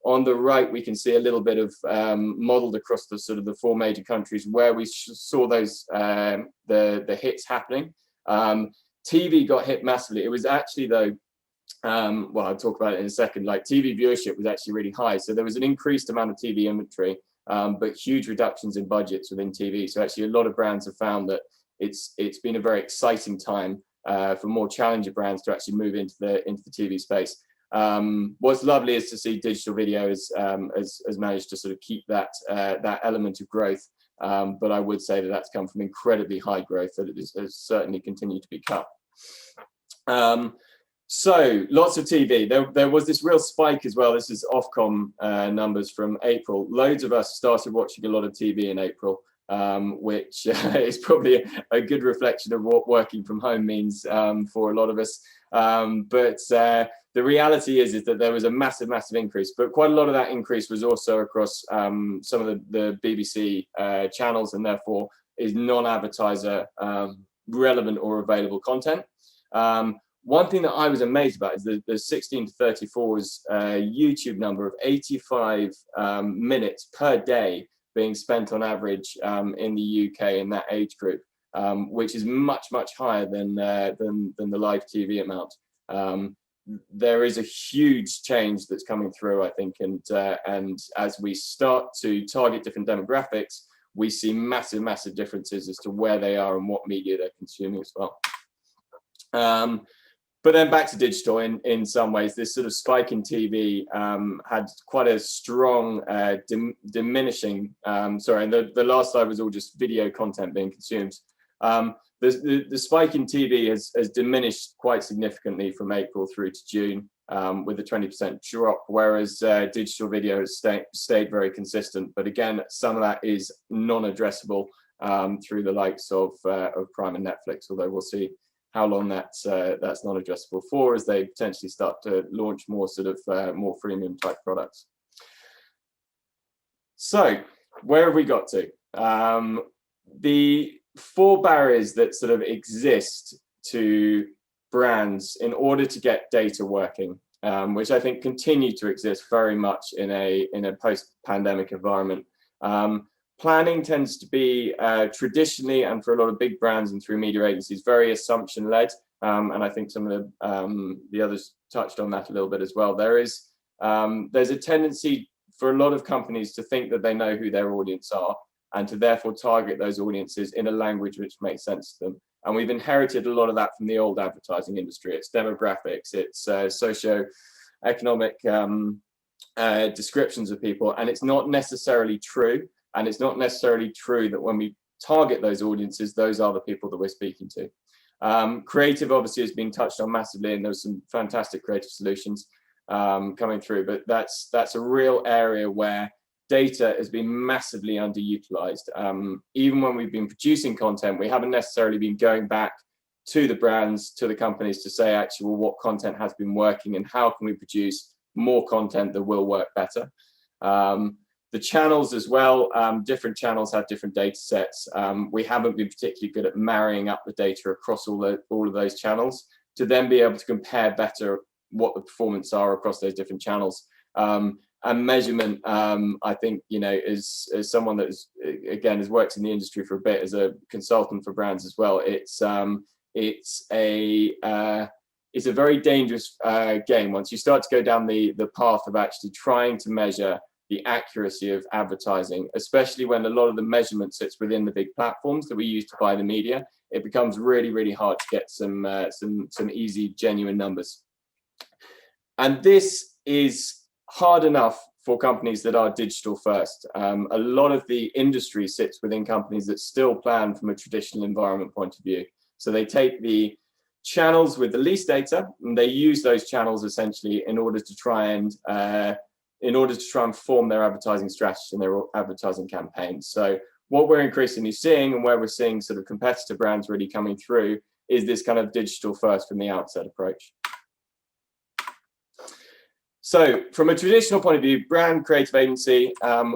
On the right, we can see a little bit of modeled across the sort of the 4 major countries where we saw those the hits happening. TV got hit massively. It was actually though. Well, I'll talk about it in a second. Like TV viewership was actually really high, so there was an increased amount of TV inventory. But huge reductions in budgets within TV. So actually a lot of brands have found that it's been a very exciting time for more challenger brands to actually move into the TV space. What's lovely is to see digital video has managed to sort of keep that element of growth. But I would say that that's come from incredibly high growth that it has certainly continued to be cut. So lots of TV. There was this real spike as well. This is Ofcom numbers from April. Loads of us started watching a lot of TV in April, which is probably a good reflection of what working from home means for a lot of us. But the reality is that there was a massive increase, but quite a lot of that increase was also across some of the BBC channels, and therefore is non-advertiser relevant or available content. One thing that I was amazed about is the 16 to 34's YouTube number of 85 minutes per day being spent on average in the UK in that age group, which is much higher than the live TV amount. There is a huge change that's coming through, I think, and as we start to target different demographics, we see massive differences as to where they are and what media they're consuming as well. But then back to digital, in some ways, this sort of spike in TV had quite a strong diminishing, sorry, and the last slide was all just video content being consumed. The spike in TV has diminished quite significantly from April through to June with a 20% drop, whereas digital video has stayed very consistent. But again, some of that is non-addressable through the likes of Prime and Netflix, although we'll see how long that's not addressable for as they potentially start to launch more sort of more freemium type products. So where have we got to? The 4 barriers that sort of exist to brands in order to get data working, which I think continue to exist very much in a post-pandemic environment. Planning tends to be traditionally, and for a lot of big brands and through media agencies, very assumption-led. And I think some of the others touched on that a little bit as well. There's a tendency for a lot of companies to think that they know who their audience are and to therefore target those audiences in a language which makes sense to them. And we've inherited a lot of that from the old advertising industry. It's demographics, it's socio-economic descriptions of people, and it's not necessarily true. And it's not necessarily true that when we target those audiences, those are the people that we're speaking to. Creative obviously has been touched on massively, and there's some fantastic creative solutions coming through, but that's a real area where data has been massively underutilized. Even when we've been producing content, we haven't necessarily been going back to the brands, to the companies to say, actually, well, what content has been working and how can we produce more content that will work better. The channels as well, different channels have different data sets. We haven't been particularly good at marrying up the data across all of those channels to then be able to compare better what the performance are across those different channels. And measurement, I think, you know, as someone that is, again, has worked in the industry for a bit as a consultant for brands as well, it's a very dangerous game once you start to go down the path of actually trying to measure the accuracy of advertising, especially when a lot of the measurement sits within the big platforms that we use to buy the media. It becomes really, really hard to get some easy, genuine numbers. And this is hard enough for companies that are digital first. A lot of the industry sits within companies that still plan from a traditional environment point of view. So they take the channels with the least data, and they use those channels essentially in order to try and form their advertising strategy and their advertising campaigns. So what we're increasingly seeing, and where we're seeing sort of competitor brands really coming through, is this kind of digital first from the outset approach. So from a traditional point of view, brand creative agency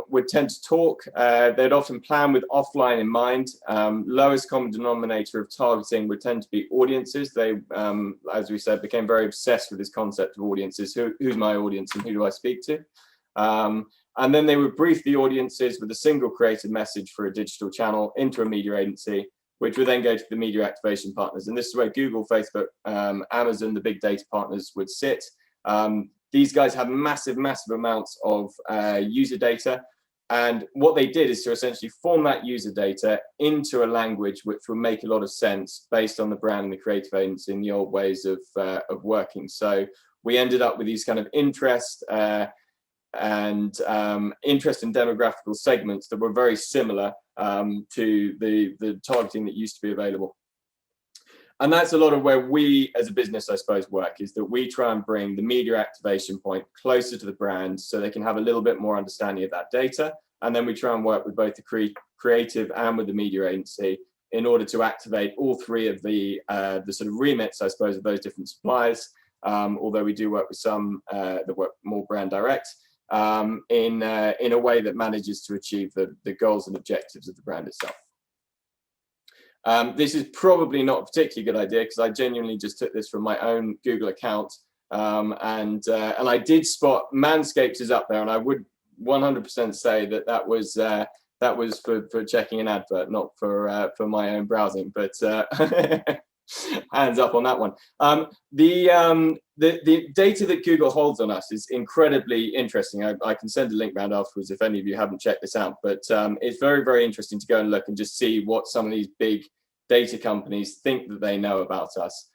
would tend to talk. They'd often plan with offline in mind. Lowest common denominator of targeting would tend to be audiences. They, as we said, became very obsessed with this concept of audiences. Who's my audience and who do I speak to? And then they would brief the audiences with a single creative message for a digital channel into a media agency, which would then go to the media activation partners. And this is where Google, Facebook, Amazon, the big data partners would sit. These guys have massive, massive amounts of user data. And what they did is to essentially form that user data into a language which would make a lot of sense based on the brand and the creative agency and the old ways of working. So we ended up with these kind of interest and demographical segments that were very similar to the targeting that used to be available. And that's a lot of where we as a business, I suppose, work, is that we try and bring the media activation point closer to the brand so they can have a little bit more understanding of that data. And then we try and work with both the creative and with the media agency in order to activate all three of the sort of remits, I suppose, of those different suppliers. Although we do work with some that work more brand direct in a way that manages to achieve the goals and objectives of the brand itself. This is probably not a particularly good idea because I genuinely just took this from my own Google account, and I did spot Manscaped is up there, and I would 100% say that was for checking an advert, not for my own browsing. But hands up on that one. The data that Google holds on us is incredibly interesting. I can send a link round afterwards if any of you haven't checked this out. But it's very, very interesting to go and look and just see what some of these big data companies think that they know about us.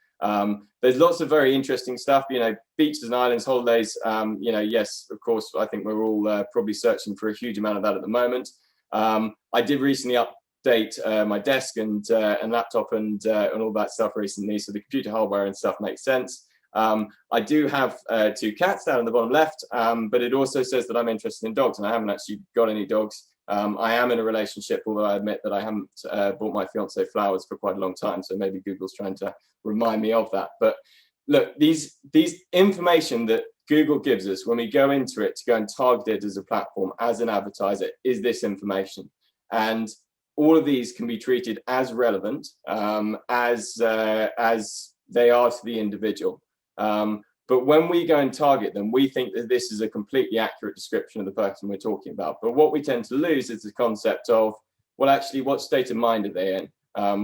There's lots of very interesting stuff, you know, beaches and islands, holidays. You know, yes, of course, I think we're all probably searching for a huge amount of that at the moment. I did recently update my desk and laptop and all that stuff recently, so the computer hardware and stuff makes sense. I do have 2 cats down in the bottom left, but it also says that I'm interested in dogs, and I haven't actually got any dogs. I am in a relationship, although I admit that I haven't bought my fiance flowers for quite a long time, so maybe Google's trying to remind me of that. But look, these information that Google gives us when we go into it to go and target it as a platform, as an advertiser, is this information. And all of these can be treated as relevant as they are to the individual. But when we go and target them, we think that this is a completely accurate description of the person we're talking about. But what we tend to lose is the concept of, well, actually, what state of mind are they in?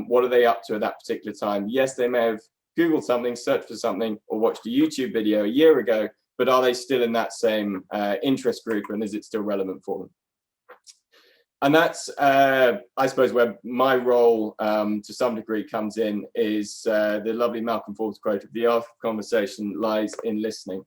What are they up to at that particular time? Yes, they may have Googled something, searched for something, or watched a YouTube video a year ago, but are they still in that same interest group, and is it still relevant for them? And that's, I suppose, where my role to some degree comes in, is the lovely Malcolm Forbes quote of the art of conversation lies in listening.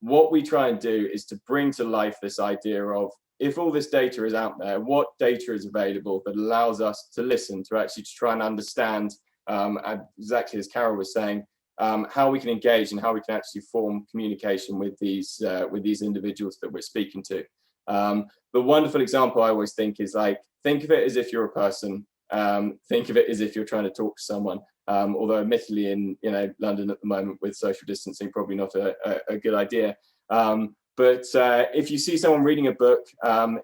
What we try and do is to bring to life this idea of, if all this data is out there, what data is available that allows us to listen, to actually try and understand, exactly as Karol was saying, how we can engage and how we can actually form communication with these individuals that we're speaking to. The wonderful example I always think is, like, think of it as if you're a person. Think of it as if you're trying to talk to someone. Although admittedly in London at the moment with social distancing, probably not a good idea. But if you see someone reading a book,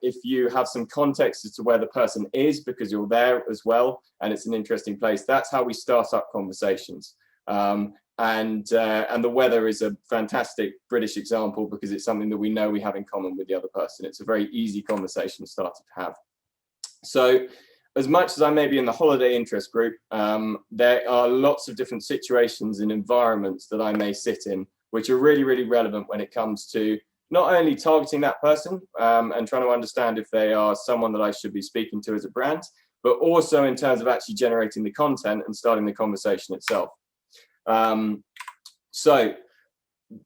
if you have some context as to where the person is because you're there as well, and it's an interesting place, that's how we start up conversations. And the weather is a fantastic British example, because it's something that we know we have in common with the other person. It's a very easy conversation starter to have. So as much as I may be in the holiday interest group, there are lots of different situations and environments that I may sit in, which are really, really relevant when it comes to not only targeting that person and trying to understand if they are someone that I should be speaking to as a brand, but also in terms of actually generating the content and starting the conversation itself. So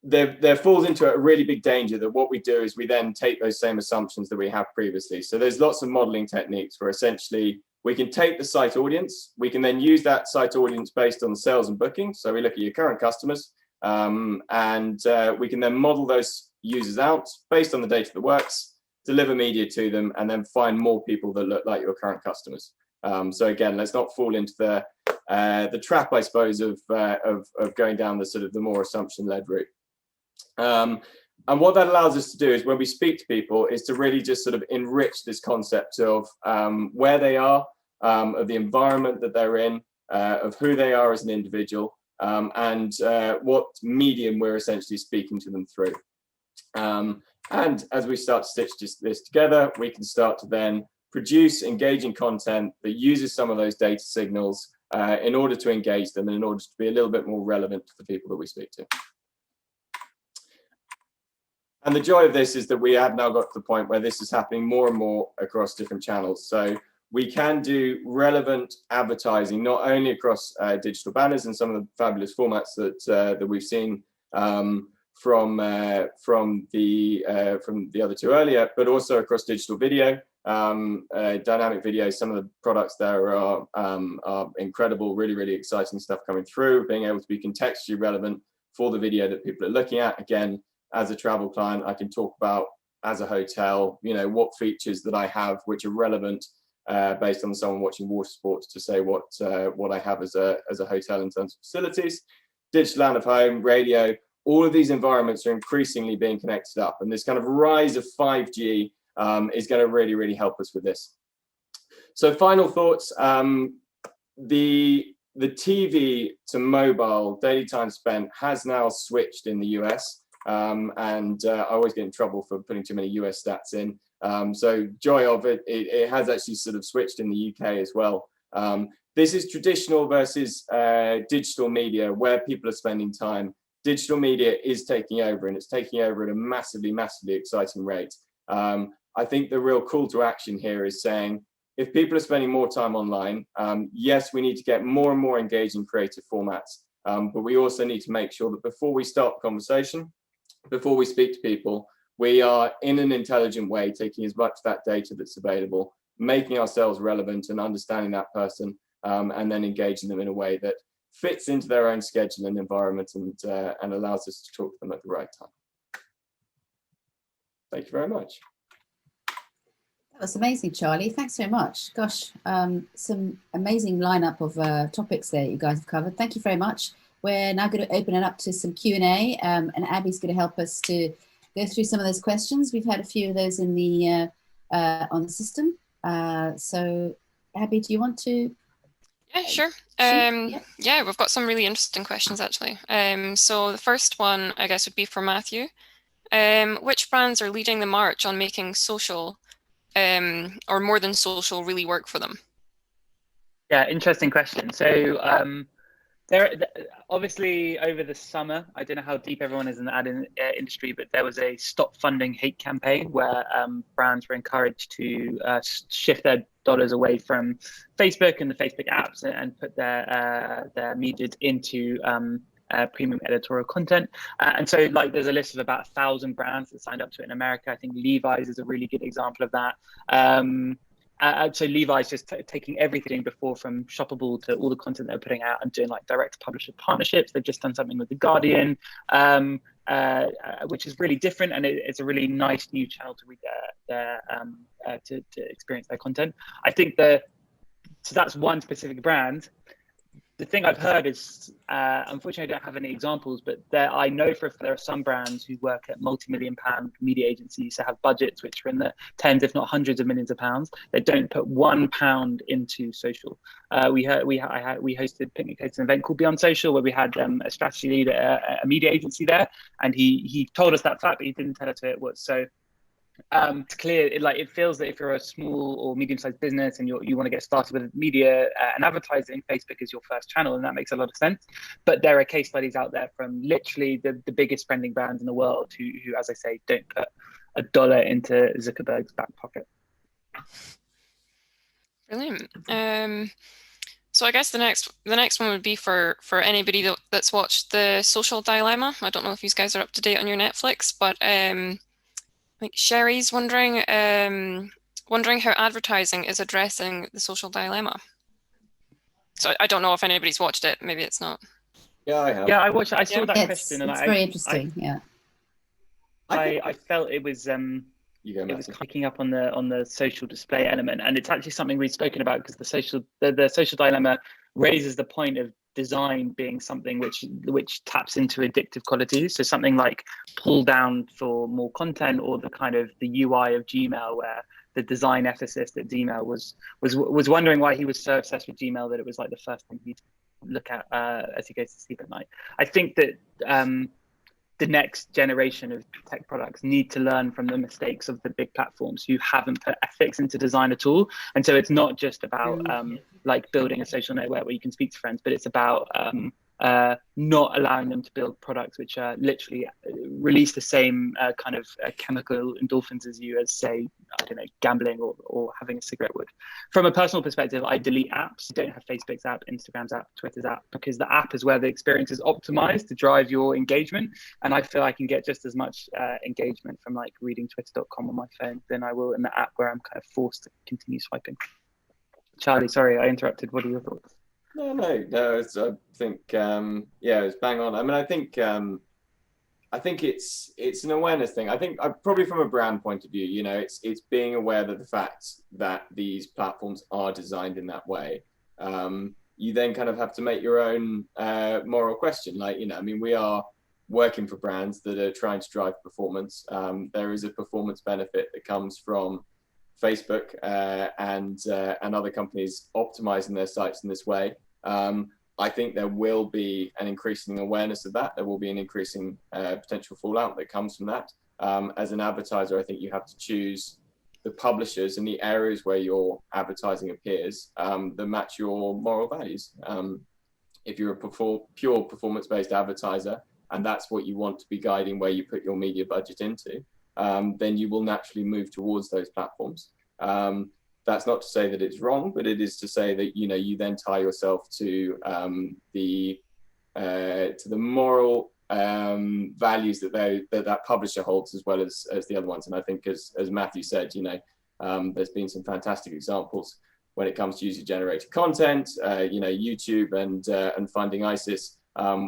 there falls into a really big danger that what we do is we then take those same assumptions that we have previously. So there's lots of modeling techniques where essentially we can take the site audience, we can then use that site audience based on sales and bookings. So we look at your current customers, and we can then model those users out based on the data that works, deliver media to them, and then find more people that look like your current customers. So again, let's not fall into the trap, I suppose, of going down the sort of the more assumption-led route. And what that allows us to do is, when we speak to people, is to really just sort of enrich this concept of where they are, of the environment that they're in, of who they are as an individual, and what medium we're essentially speaking to them through. And as we start to stitch this together, we can start to then produce engaging content that uses some of those data signals in order to engage them and in order to be a little bit more relevant to the people that we speak to. And the joy of this is that we have now got to the point where this is happening more and more across different channels. So we can do relevant advertising, not only across digital banners and some of the fabulous formats that we've seen from the other two earlier, but also across digital video, dynamic video. Some of the products there are incredible, really, really exciting stuff coming through, being able to be contextually relevant for the video that people are looking at. Again, as a travel client, I can talk about, as a hotel, what features that I have which are relevant based on someone watching water sports, to say what I have as a hotel in terms of facilities. Digital out of home, radio, all of these environments are increasingly being connected up, and this kind of rise of 5G is going to really, really help us with this. So final thoughts, the TV to mobile daily time spent has now switched in the US. And I always get in trouble for putting too many US stats in. So joy of it, it has actually sort of switched in the UK as well. This is traditional versus digital media, where people are spending time. Digital media is taking over, and it's taking over at a massively, massively exciting rate. I think the real call to action here is saying, if people are spending more time online, yes, we need to get more and more engaging creative formats, but we also need to make sure that before we start the conversation, before we speak to people, we are in an intelligent way taking as much of that data that's available, making ourselves relevant and understanding that person, and then engaging them in a way that fits into their own schedule and environment, and allows us to talk to them at the right time. Thank you very much. That was amazing, Charlie. Thanks so much. Gosh, some amazing lineup of topics there you guys have covered. Thank you very much. We're now going to open it up to some Q&A, and Abby's going to help us to go through some of those questions. We've had a few of those in the on the system. So, Abby, do you want to? Yeah, sure. Yeah, we've got some really interesting questions, actually. So the first one, I guess, would be for Matthew. Which brands are leading the march on making social, or more than social, really work for them? Yeah, interesting question. So Obviously over the summer, I don't know how deep everyone is in the ad industry, but there was a stop funding hate campaign where brands were encouraged to shift their dollars away from Facebook and the Facebook apps and put their media into premium editorial content. And so like there's a list of about 1,000 brands that signed up to it in America. I think Levi's is a really good example of that. So Levi's just taking everything before from shoppable to all the content they're putting out and doing like direct publisher partnerships. They've just done something with The Guardian, which is really different, and it's a really nice new channel to read to experience their content. I think so that's one specific brand. The thing I've heard is, unfortunately, I don't have any examples, but I know there are some brands who work at multi-million-pound media agencies that have budgets which are in the tens, if not hundreds of millions of pounds. They don't put £1 into social. We hosted Picnic Coats, an event called Beyond Social, where we had a strategy lead at a media agency there, and he told us that fact, but he didn't tell us who it was. So it's clear, it feels that if you're a small or medium-sized business and you want to get started with media and advertising, Facebook is your first channel, and that makes a lot of sense. But there are case studies out there from literally the biggest spending brands in the world who, as I say, don't put $1 into Zuckerberg's back pocket. Brilliant. So I guess the next one would be for anybody that's watched The Social Dilemma. I don't know if you guys are up to date on your Netflix, but like Sherry's wondering how advertising is addressing the social dilemma. So I don't know if anybody's watched it. Maybe it's not. Yeah, I have. Yeah, I watched. I saw that question, and it's very interesting. I felt it was picking up on the social display element, and it's actually something we've spoken about because the social dilemma raises the point of design being something which taps into addictive qualities. So something like pull down for more content, or the kind of the UI of Gmail, where the design ethicist at Gmail was wondering why he was so obsessed with Gmail that it was like the first thing he'd look at as he goes to sleep at night. I think that the next generation of tech products need to learn from the mistakes of the big platforms who haven't put ethics into design at all. And so it's not just about like building a social network where you can speak to friends, but it's about not allowing them to build products which are literally release the same kind of chemical endorphins as you, as say, I don't know, gambling or having a cigarette would. From a personal perspective, I delete apps. I don't have Facebook's app, Instagram's app, Twitter's app, because the app is where the experience is optimized to drive your engagement. And I feel I can get just as much engagement from like reading twitter.com on my phone than I will in the app where I'm kind of forced to continue swiping. Charlie, sorry, I interrupted. What are your thoughts? No. I think it's bang on. I mean, I think it's an awareness thing. I think probably from a brand point of view, you know, it's being aware that the fact that these platforms are designed in that way. You then kind of have to make your own moral question. Like, you know, I mean, we are working for brands that are trying to drive performance. There is a performance benefit that comes from Facebook and other companies optimizing their sites in this way. I think there will be an increasing awareness of that. There will be an increasing potential fallout that comes from that. As an advertiser, I think you have to choose the publishers and the areas where your advertising appears that match your moral values. If you're a pure performance-based advertiser, and that's what you want to be guiding where you put your media budget into, then you will naturally move towards those platforms. That's not to say that it's wrong, but it is to say that, you know, you then tie yourself to the moral values that publisher holds, as well as the other ones. And I think, as Matthew said, you know, there's been some fantastic examples when it comes to user-generated content, you know, YouTube and funding ISIS,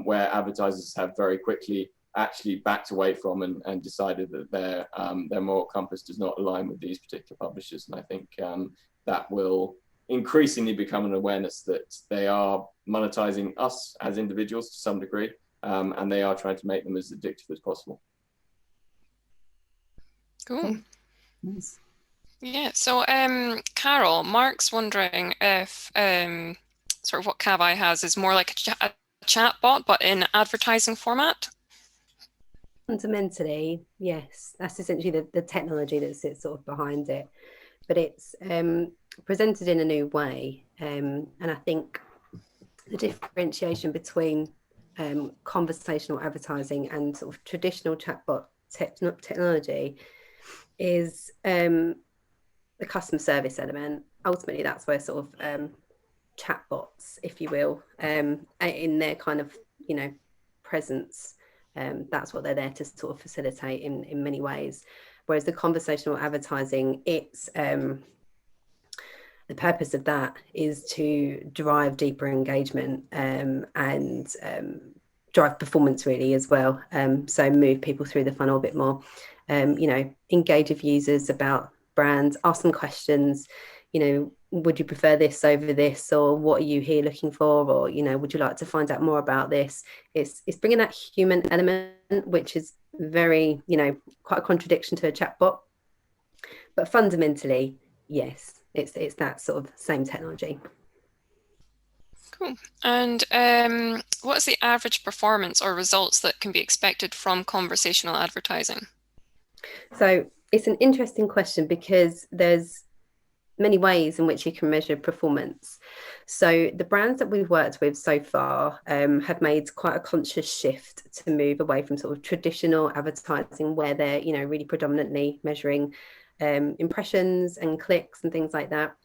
where advertisers have very quickly actually backed away from and decided that their moral compass does not align with these particular publishers. And I think that will increasingly become an awareness that they are monetizing us as individuals to some degree, and they are trying to make them as addictive as possible. Cool. Nice. Yeah. So, Karol, Mark's wondering if sort of what Cavai has is more like a chat bot, but in advertising format. Fundamentally, yes, that's essentially the technology that sits sort of behind it, but it's presented in a new way, and I think the differentiation between conversational advertising and sort of traditional chatbot technology is the customer service element. Ultimately, that's where sort of chatbots, if you will, in their kind of, you know, presence, that's what they're there to sort of facilitate in many ways. Whereas the conversational advertising, it's the purpose of that is to drive deeper engagement and drive performance really as well. So move people through the funnel a bit more, you know, engage with users about brands, ask them questions, you know, would you prefer this over this, or what are you here looking for, or, you know, would you like to find out more about this? It's bringing that human element, which is very, you know, quite a contradiction to a chatbot, but fundamentally, yes, it's that sort of same technology. Cool. And what is the average performance or results that can be expected from conversational advertising? So it's an interesting question because there's many ways in which you can measure performance. So the brands that we've worked with so far have made quite a conscious shift to move away from sort of traditional advertising where they're, you know, really predominantly measuring impressions and clicks and things like that,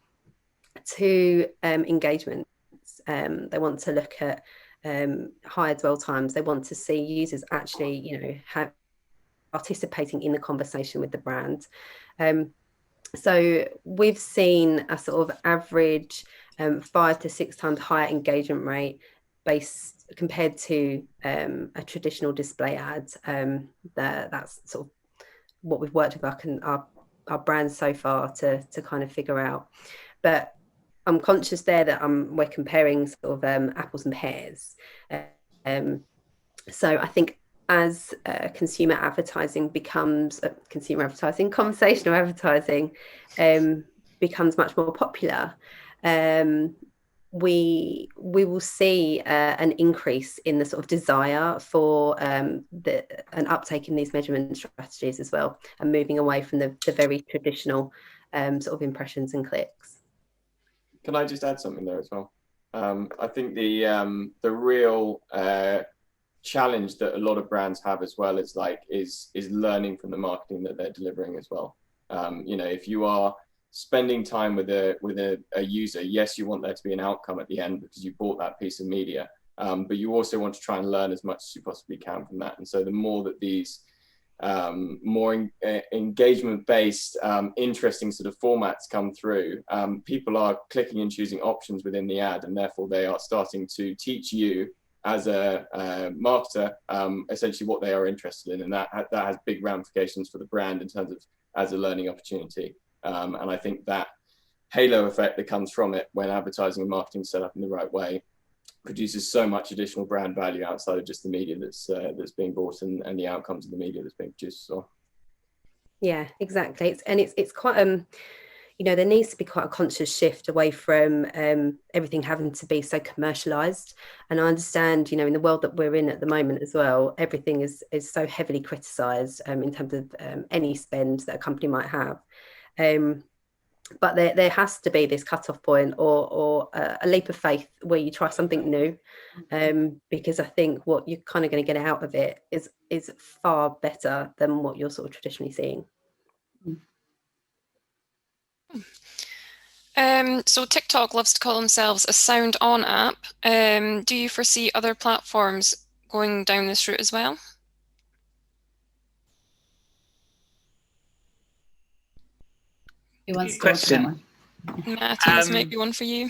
to engagements. They want to look at higher dwell times. They want to see users actually, you know, participating in the conversation with the brand. So we've seen a sort of average 5 to 6 times higher engagement rate based compared to a traditional display ad. That's sort of what we've worked with our brands so far to kind of figure out. But I'm conscious there that we're comparing sort of apples and pears. So I think as consumer advertising becomes conversational advertising becomes much more popular, we will see an increase in the sort of desire for an uptake in these measurement strategies as well, and moving away from the very traditional sort of impressions and clicks. Can I just add something there as well? I think the real challenge that a lot of brands have as well is learning from the marketing that they're delivering as well. You know, if you are spending time with a user, yes, you want there to be an outcome at the end because you bought that piece of media, but you also want to try and learn as much as you possibly can from that. And so the more that these more engagement-based, interesting sort of formats come through, people are clicking and choosing options within the ad, and therefore they are starting to teach you as a marketer essentially what they are interested in, and that has big ramifications for the brand in terms of as a learning opportunity. And I think that halo effect that comes from it when advertising and marketing set up in the right way produces so much additional brand value outside of just the media that's being bought and the outcomes of the media that's being produced. So yeah, exactly. It's quite you know, there needs to be quite a conscious shift away from everything having to be so commercialized. And I understand, you know, in the world that we're in at the moment as well, everything is so heavily criticized in terms of any spend that a company might have. But there has to be this cutoff point or a leap of faith where you try something new, because I think what you're kind of going to get out of it is far better than what you're sort of traditionally seeing. So TikTok loves to call themselves a sound on app. Do you foresee other platforms going down this route as well? Who wants to answer that one? Matthew, this might be one for you.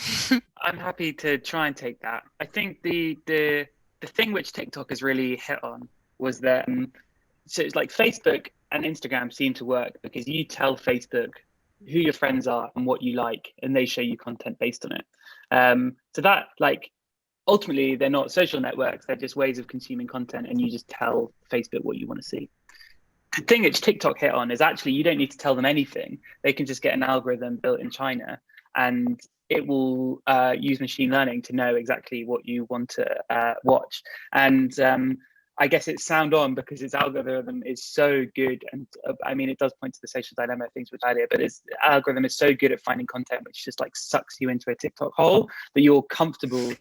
I'm happy to try and take that. I think the thing which TikTok has really hit on was that so it's like Facebook and Instagram seem to work because you tell Facebook who your friends are and what you like, and they show you content based on it. So that, like, ultimately they're not social networks, they're just ways of consuming content, and you just tell Facebook what you want to see. The thing which TikTok hit on is actually you don't need to tell them anything. They can just get an algorithm built in China, and it will use machine learning to know exactly what you want to watch. And I guess it's sound on because its algorithm is so good. And I mean, it does point to the social dilemma things which I did, but its algorithm is so good at finding content which just like sucks you into a TikTok hole that you're comfortable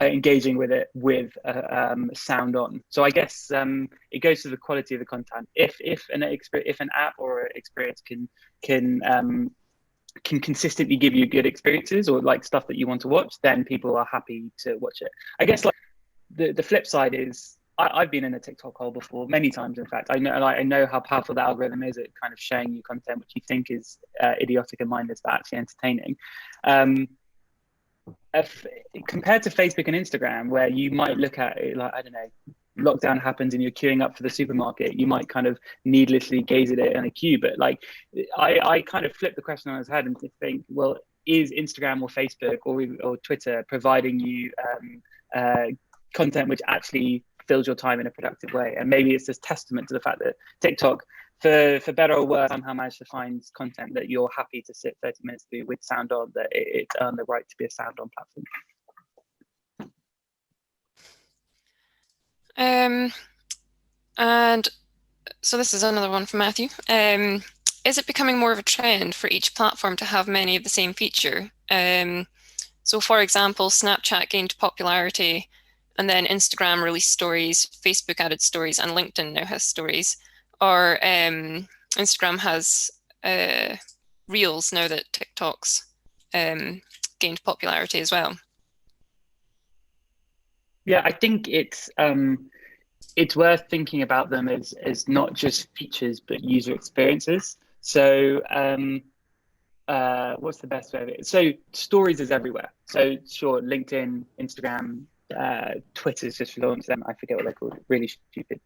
engaging with it with sound on. So I guess it goes to the quality of the content. If an app or experience can consistently give you good experiences or like stuff that you want to watch, then people are happy to watch it. I guess like the flip side is I've been in a TikTok hole before many times. In fact, I know how powerful the algorithm is at kind of showing you content which you think is idiotic and mindless, but actually entertaining. Compared to Facebook and Instagram, where you might look at it like, I don't know, lockdown happens and you're queuing up for the supermarket, you might kind of needlessly gaze at it in a queue. But like, I kind of flip the question on its head and think, well, is Instagram or Facebook or Twitter providing you content which actually fills your time in a productive way? And maybe it's just testament to the fact that TikTok, for better or worse, somehow managed to find content that you're happy to sit 30 minutes through with sound on, that it's earned the right to be a sound on platform. And so this is another one from Matthew. Is it becoming more of a trend for each platform to have many of the same feature? So for example, Snapchat gained popularity and then Instagram released stories, Facebook added stories, and LinkedIn now has stories. Or Instagram has Reels now that TikTok's gained popularity as well. Yeah, I think it's worth thinking about them as not just features but user experiences. So what's the best way of it? So stories is everywhere. So sure, LinkedIn, Instagram, Twitter's just launched them. I forget what they're called. Really stupid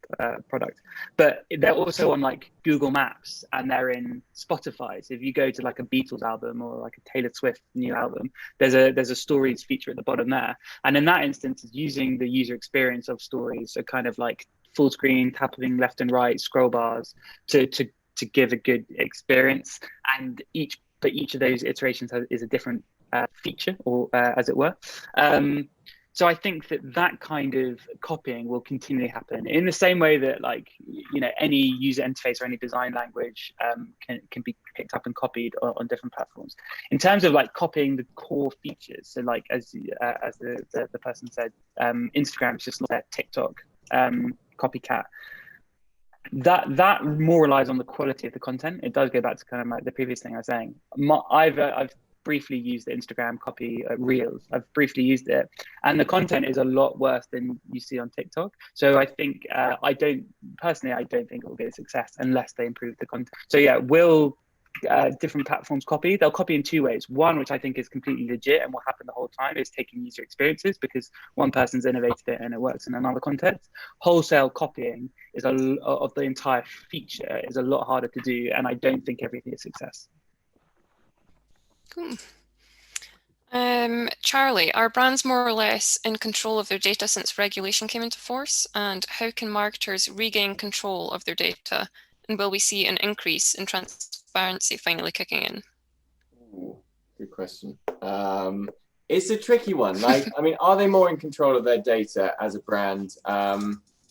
product. But they're also on like Google Maps and they're in Spotify. So if you go to like a Beatles album or like a Taylor Swift new album, there's a stories feature at the bottom there. And in that instance, it's using the user experience of stories, so kind of like full screen, tapping left and right, scroll bars to give a good experience. And each of those iterations is a different feature, or as it were. So I think that kind of copying will continually happen in the same way that, like, you know, any user interface or any design language can be picked up and copied on different platforms. In terms of like copying the core features, so like as the person said, Instagram is just like TikTok copycat. That more relies on the quality of the content. It does go back to kind of like the previous thing I was saying. I've briefly used the Instagram copy Reels. I've briefly used it, and the content is a lot worse than you see on TikTok. So I think I don't think it will be a success unless they improve the content. So yeah, will different platforms copy? They'll copy in two ways. One, which I think is completely legit and will happen the whole time, is taking user experiences because one person's innovated it and it works in another context. Wholesale copying of the entire feature is a lot harder to do, and I don't think everything is a success. Cool. Charlie, are brands more or less in control of their data since regulation came into force? And how can marketers regain control of their data? And will we see an increase in transparency finally kicking in? Ooh, good question. It's a tricky one. Like, I mean, are they more in control of their data as a brand?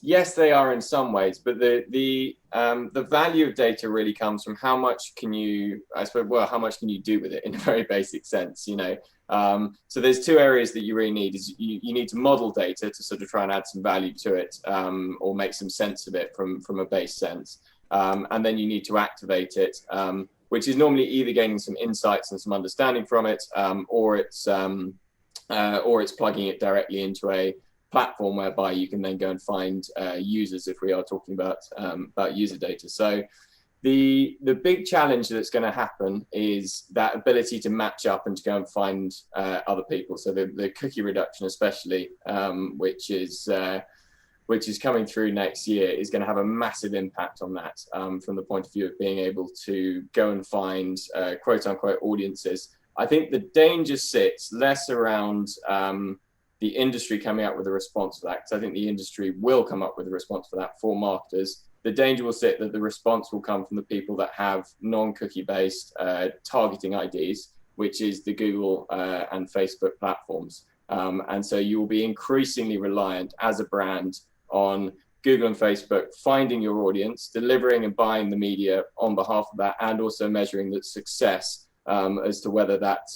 Yes, they are in some ways, but the value of data really comes from how much can you do with it in a very basic sense, you know. So there's two areas that you really need. Is you need to model data to sort of try and add some value to it, or make some sense of it from a base sense, and then you need to activate it, which is normally either gaining some insights and some understanding from it, or it's plugging it directly into a platform whereby you can then go and find users, if we are talking about user data. So the big challenge that's going to happen is that ability to match up and to go and find other people. So the cookie reduction, especially, which is coming through next year, is going to have a massive impact on that, from the point of view of being able to go and find quote unquote audiences. I think the danger sits less around the industry coming up with a response for that, because I think the industry will come up with a response for that for marketers. The danger will sit that the response will come from the people that have non-cookie based targeting IDs, which is the Google and Facebook platforms. And so you will be increasingly reliant as a brand on Google and Facebook finding your audience, delivering and buying the media on behalf of that, and also measuring the success as to whether that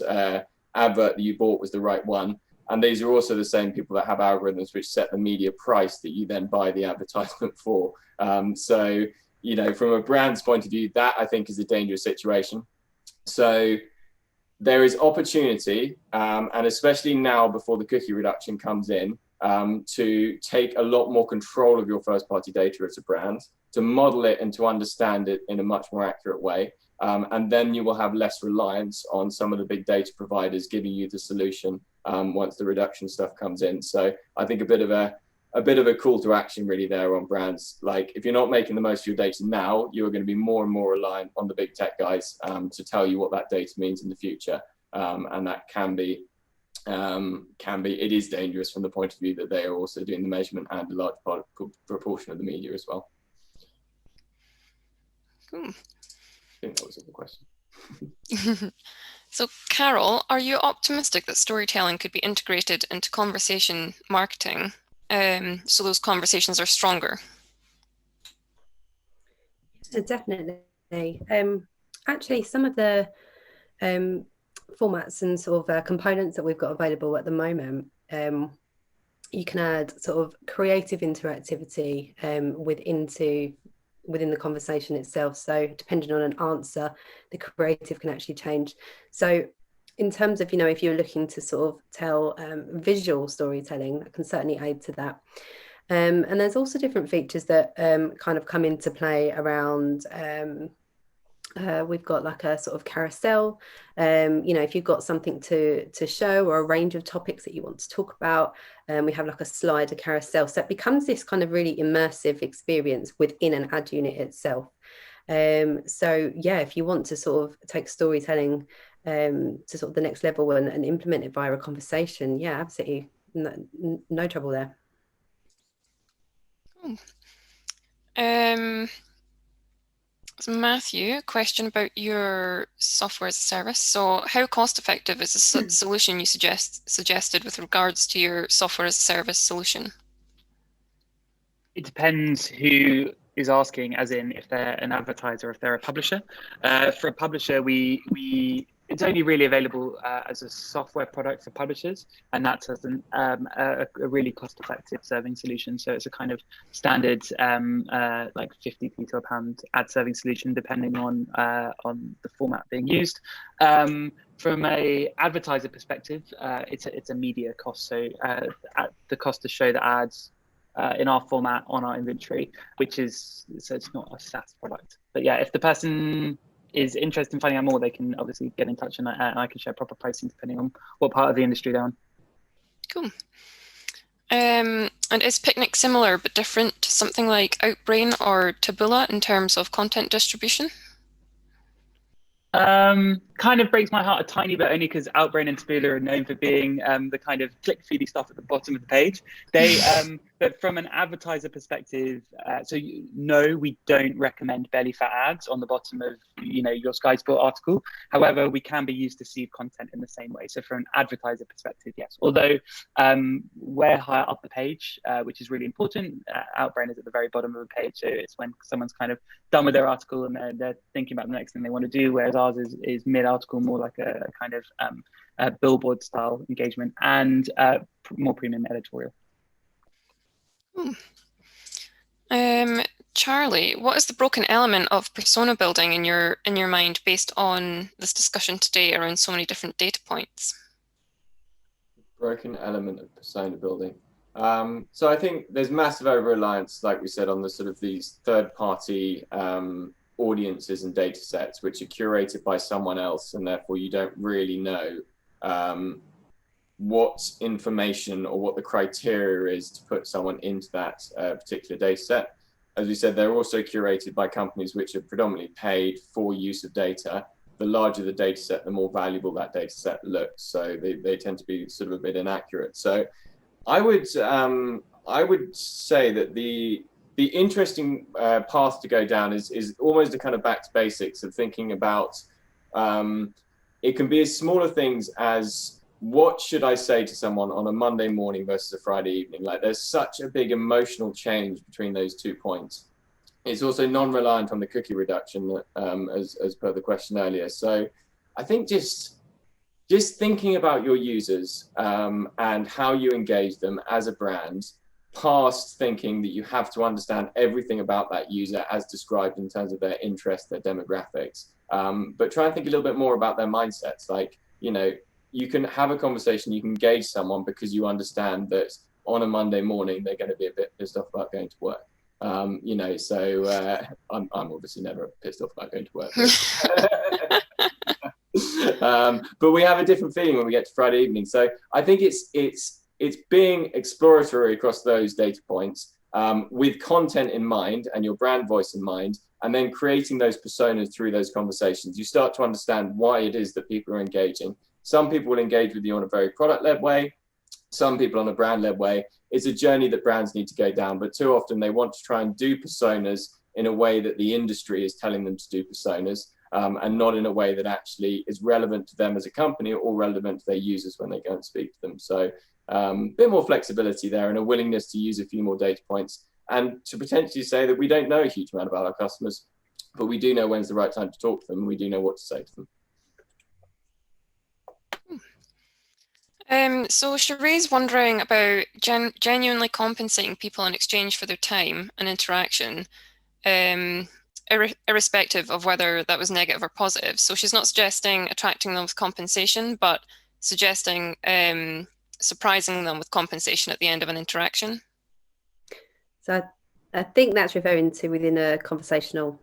advert that you bought was the right one. And these are also the same people that have algorithms which set the media price that you then buy the advertisement for. So, you know, from a brand's point of view, that I think is a dangerous situation. So there is opportunity, and especially now before the cookie reduction comes in, to take a lot more control of your first party data as a brand, to model it and to understand it in a much more accurate way. And then you will have less reliance on some of the big data providers giving you the solution once the reduction stuff comes in. So I think a bit of a call to action really there on brands. Like, if you're not making the most of your data now, you're going to be more and more reliant on the big tech guys to tell you what that data means in the future. And that it is dangerous from the point of view that they are also doing the measurement and a large proportion of the media as well. Cool. I think that was the question. So, Karol, are you optimistic that storytelling could be integrated into conversation marketing, so those conversations are stronger? So definitely. Actually, some of the formats and sort of components that we've got available at the moment, you can add sort of creative interactivity within the conversation itself. So depending on an answer, the creative can actually change. So in terms of, you know, if you're looking to sort of tell visual storytelling, that can certainly aid to that. And there's also different features that kind of come into play around, we've got like a sort of carousel. You know, if you've got something to show or a range of topics that you want to talk about, we have like a slide, a carousel. So it becomes this kind of really immersive experience within an ad unit itself. So yeah, if you want to sort of take storytelling to sort of the next level and implement it via a conversation, yeah, absolutely, no trouble there. So Matthew, question about your software as a service. So how cost effective is the solution you suggested with regards to your software as a service solution? It depends who is asking, as in if they're an advertiser, if they're a publisher. For a publisher, it's only really available as a software product for publishers, and that's a really cost-effective serving solution. So it's a kind of standard, like 50p to £1 ad serving solution, depending on the format being used. From a advertiser perspective, it's a media cost. So the cost to show the ads in our format on our inventory, so it's not a SaaS product. But yeah, if the person is interested in finding out more, they can obviously get in touch, and I can share proper pricing depending on what part of the industry they're on. Cool. And is Picnic similar but different to something like Outbrain or Taboola in terms of content distribution? Kind of breaks my heart a tiny bit, only because Outbrain and Taboola are known for being the kind of click-feedy stuff at the bottom of the page. But from an advertiser perspective, no, we don't recommend belly fat ads on the bottom of your Sky Sport article. However, we can be used to seed content in the same way. So from an advertiser perspective, yes. Although we're higher up the page, which is really important. Outbrain is at the very bottom of the page, so it's when someone's kind of done with their article and they're thinking about the next thing they want to do, whereas ours is mid-article, more like a kind of billboard style engagement and more premium editorial. Charlie, what is the broken element of persona building in your mind based on this discussion today around so many different data points? Broken element of persona building. So I think there's massive over-reliance, like we said, on the sort of these third-party audiences and data sets which are curated by someone else, and therefore you don't really know what information or what the criteria is to put someone into that particular data set. As we said, they're also curated by companies which are predominantly paid for use of data. The larger the data set, the more valuable that data set looks. So they tend to be sort of a bit inaccurate. So I would say that the interesting path to go down is almost a kind of back to basics of thinking about, it can be as smaller things as, what should I say to someone on a Monday morning versus a Friday evening? Like, there's such a big emotional change between those 2 points. It's also non-reliant on the cookie reduction, as per the question earlier. So I think just just thinking about your users and how you engage them as a brand, past thinking that you have to understand everything about that user as described in terms of their interests, their demographics, but try and think a little bit more about their mindsets. Like, you know, you can have a conversation, you can engage someone because you understand that on a Monday morning, they're going to be a bit pissed off about going to work. You know, so I'm obviously never pissed off about going to work. But we have a different feeling when we get to Friday evening. So I think it's being exploratory across those data points with content in mind and your brand voice in mind, and then creating those personas through those conversations. You start to understand why it is that people are engaging. Some people will engage with you on a very product-led way, some people on a brand-led way. It's a journey that brands need to go down, but too often they want to try and do personas in a way that the industry is telling them to do personas, and not in a way that actually is relevant to them as a company or relevant to their users when they go and speak to them. So a bit more flexibility there and a willingness to use a few more data points and to potentially say that we don't know a huge amount about our customers, but we do know when's the right time to talk to them and we do know what to say to them. So Sheree's wondering about genuinely compensating people in exchange for their time and interaction, irrespective of whether that was negative or positive. So she's not suggesting attracting them with compensation, but suggesting surprising them with compensation at the end of an interaction. So I think that's referring to within a conversational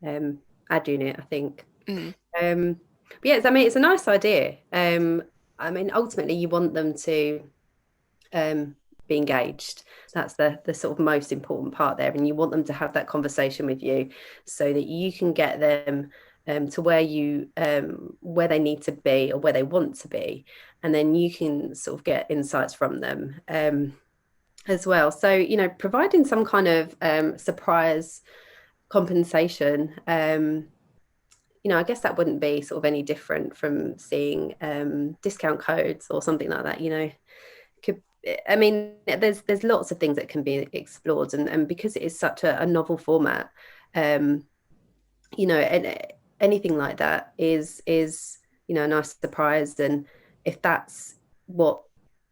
ad unit, I think. But yes, I mean, it's a nice idea. I mean, ultimately, you want them to be engaged. That's the sort of most important part there. And you want them to have that conversation with you so that you can get them to where they need to be or where they want to be. And then you can sort of get insights from them as well. So, you know, providing some kind of surprise compensation, you know, I guess that wouldn't be sort of any different from seeing discount codes or something like that, you know. I mean, there's lots of things that can be explored, and because it is such a novel format, you know, and anything like that is you know, a nice surprise. And if that's what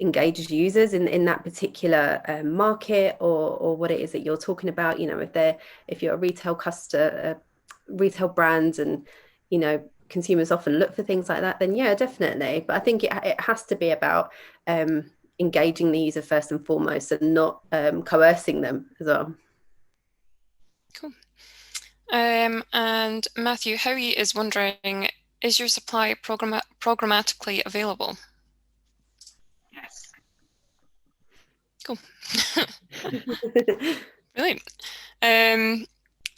engages users in that particular market or what it is that you're talking about, you know, if you're a retail brands and, you know, consumers often look for things like that, then yeah, definitely. But I think it has to be about engaging the user first and foremost and not coercing them as well. Cool. And Matthew Howie is wondering, is your supply programmatically available? Yes. Cool. Brilliant.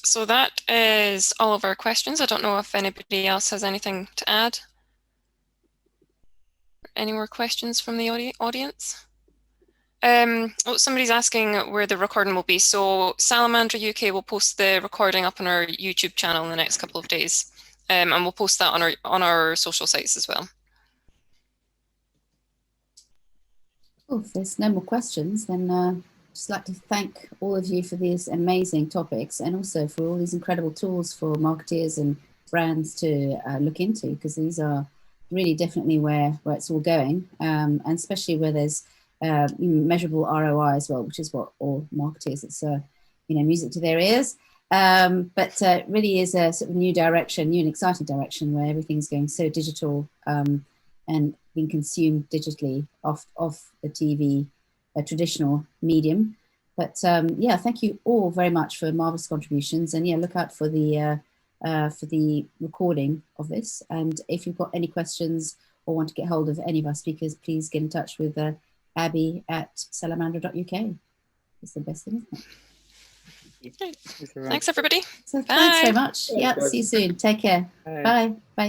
So that is all of our questions. I don't know if anybody else has anything to add. Any more questions from the audience? Somebody's asking where the recording will be. So Salamandra.uk will post the recording up on our YouTube channel in the next couple of days, and we'll post that on our social sites as well. Well, if there's no more questions, then I'd just like to thank all of you for these amazing topics and also for all these incredible tools for marketeers and brands to look into, because these are really definitely where it's all going, and especially where there's measurable ROI as well, which is what all marketers, it's you know, music to their ears. But it really is a sort of new direction, new and exciting direction where everything's going so digital and being consumed digitally off the TV, a traditional medium. But yeah, thank you all very much for marvelous contributions, and yeah, look out for the recording of this. And if you've got any questions or want to get hold of any of our speakers, please get in touch with Abby at Salamandra.uk. It's the best thing, isn't it? Thanks, everybody. So thanks very much. Yeah, see you soon. Take care. Bye. Bye.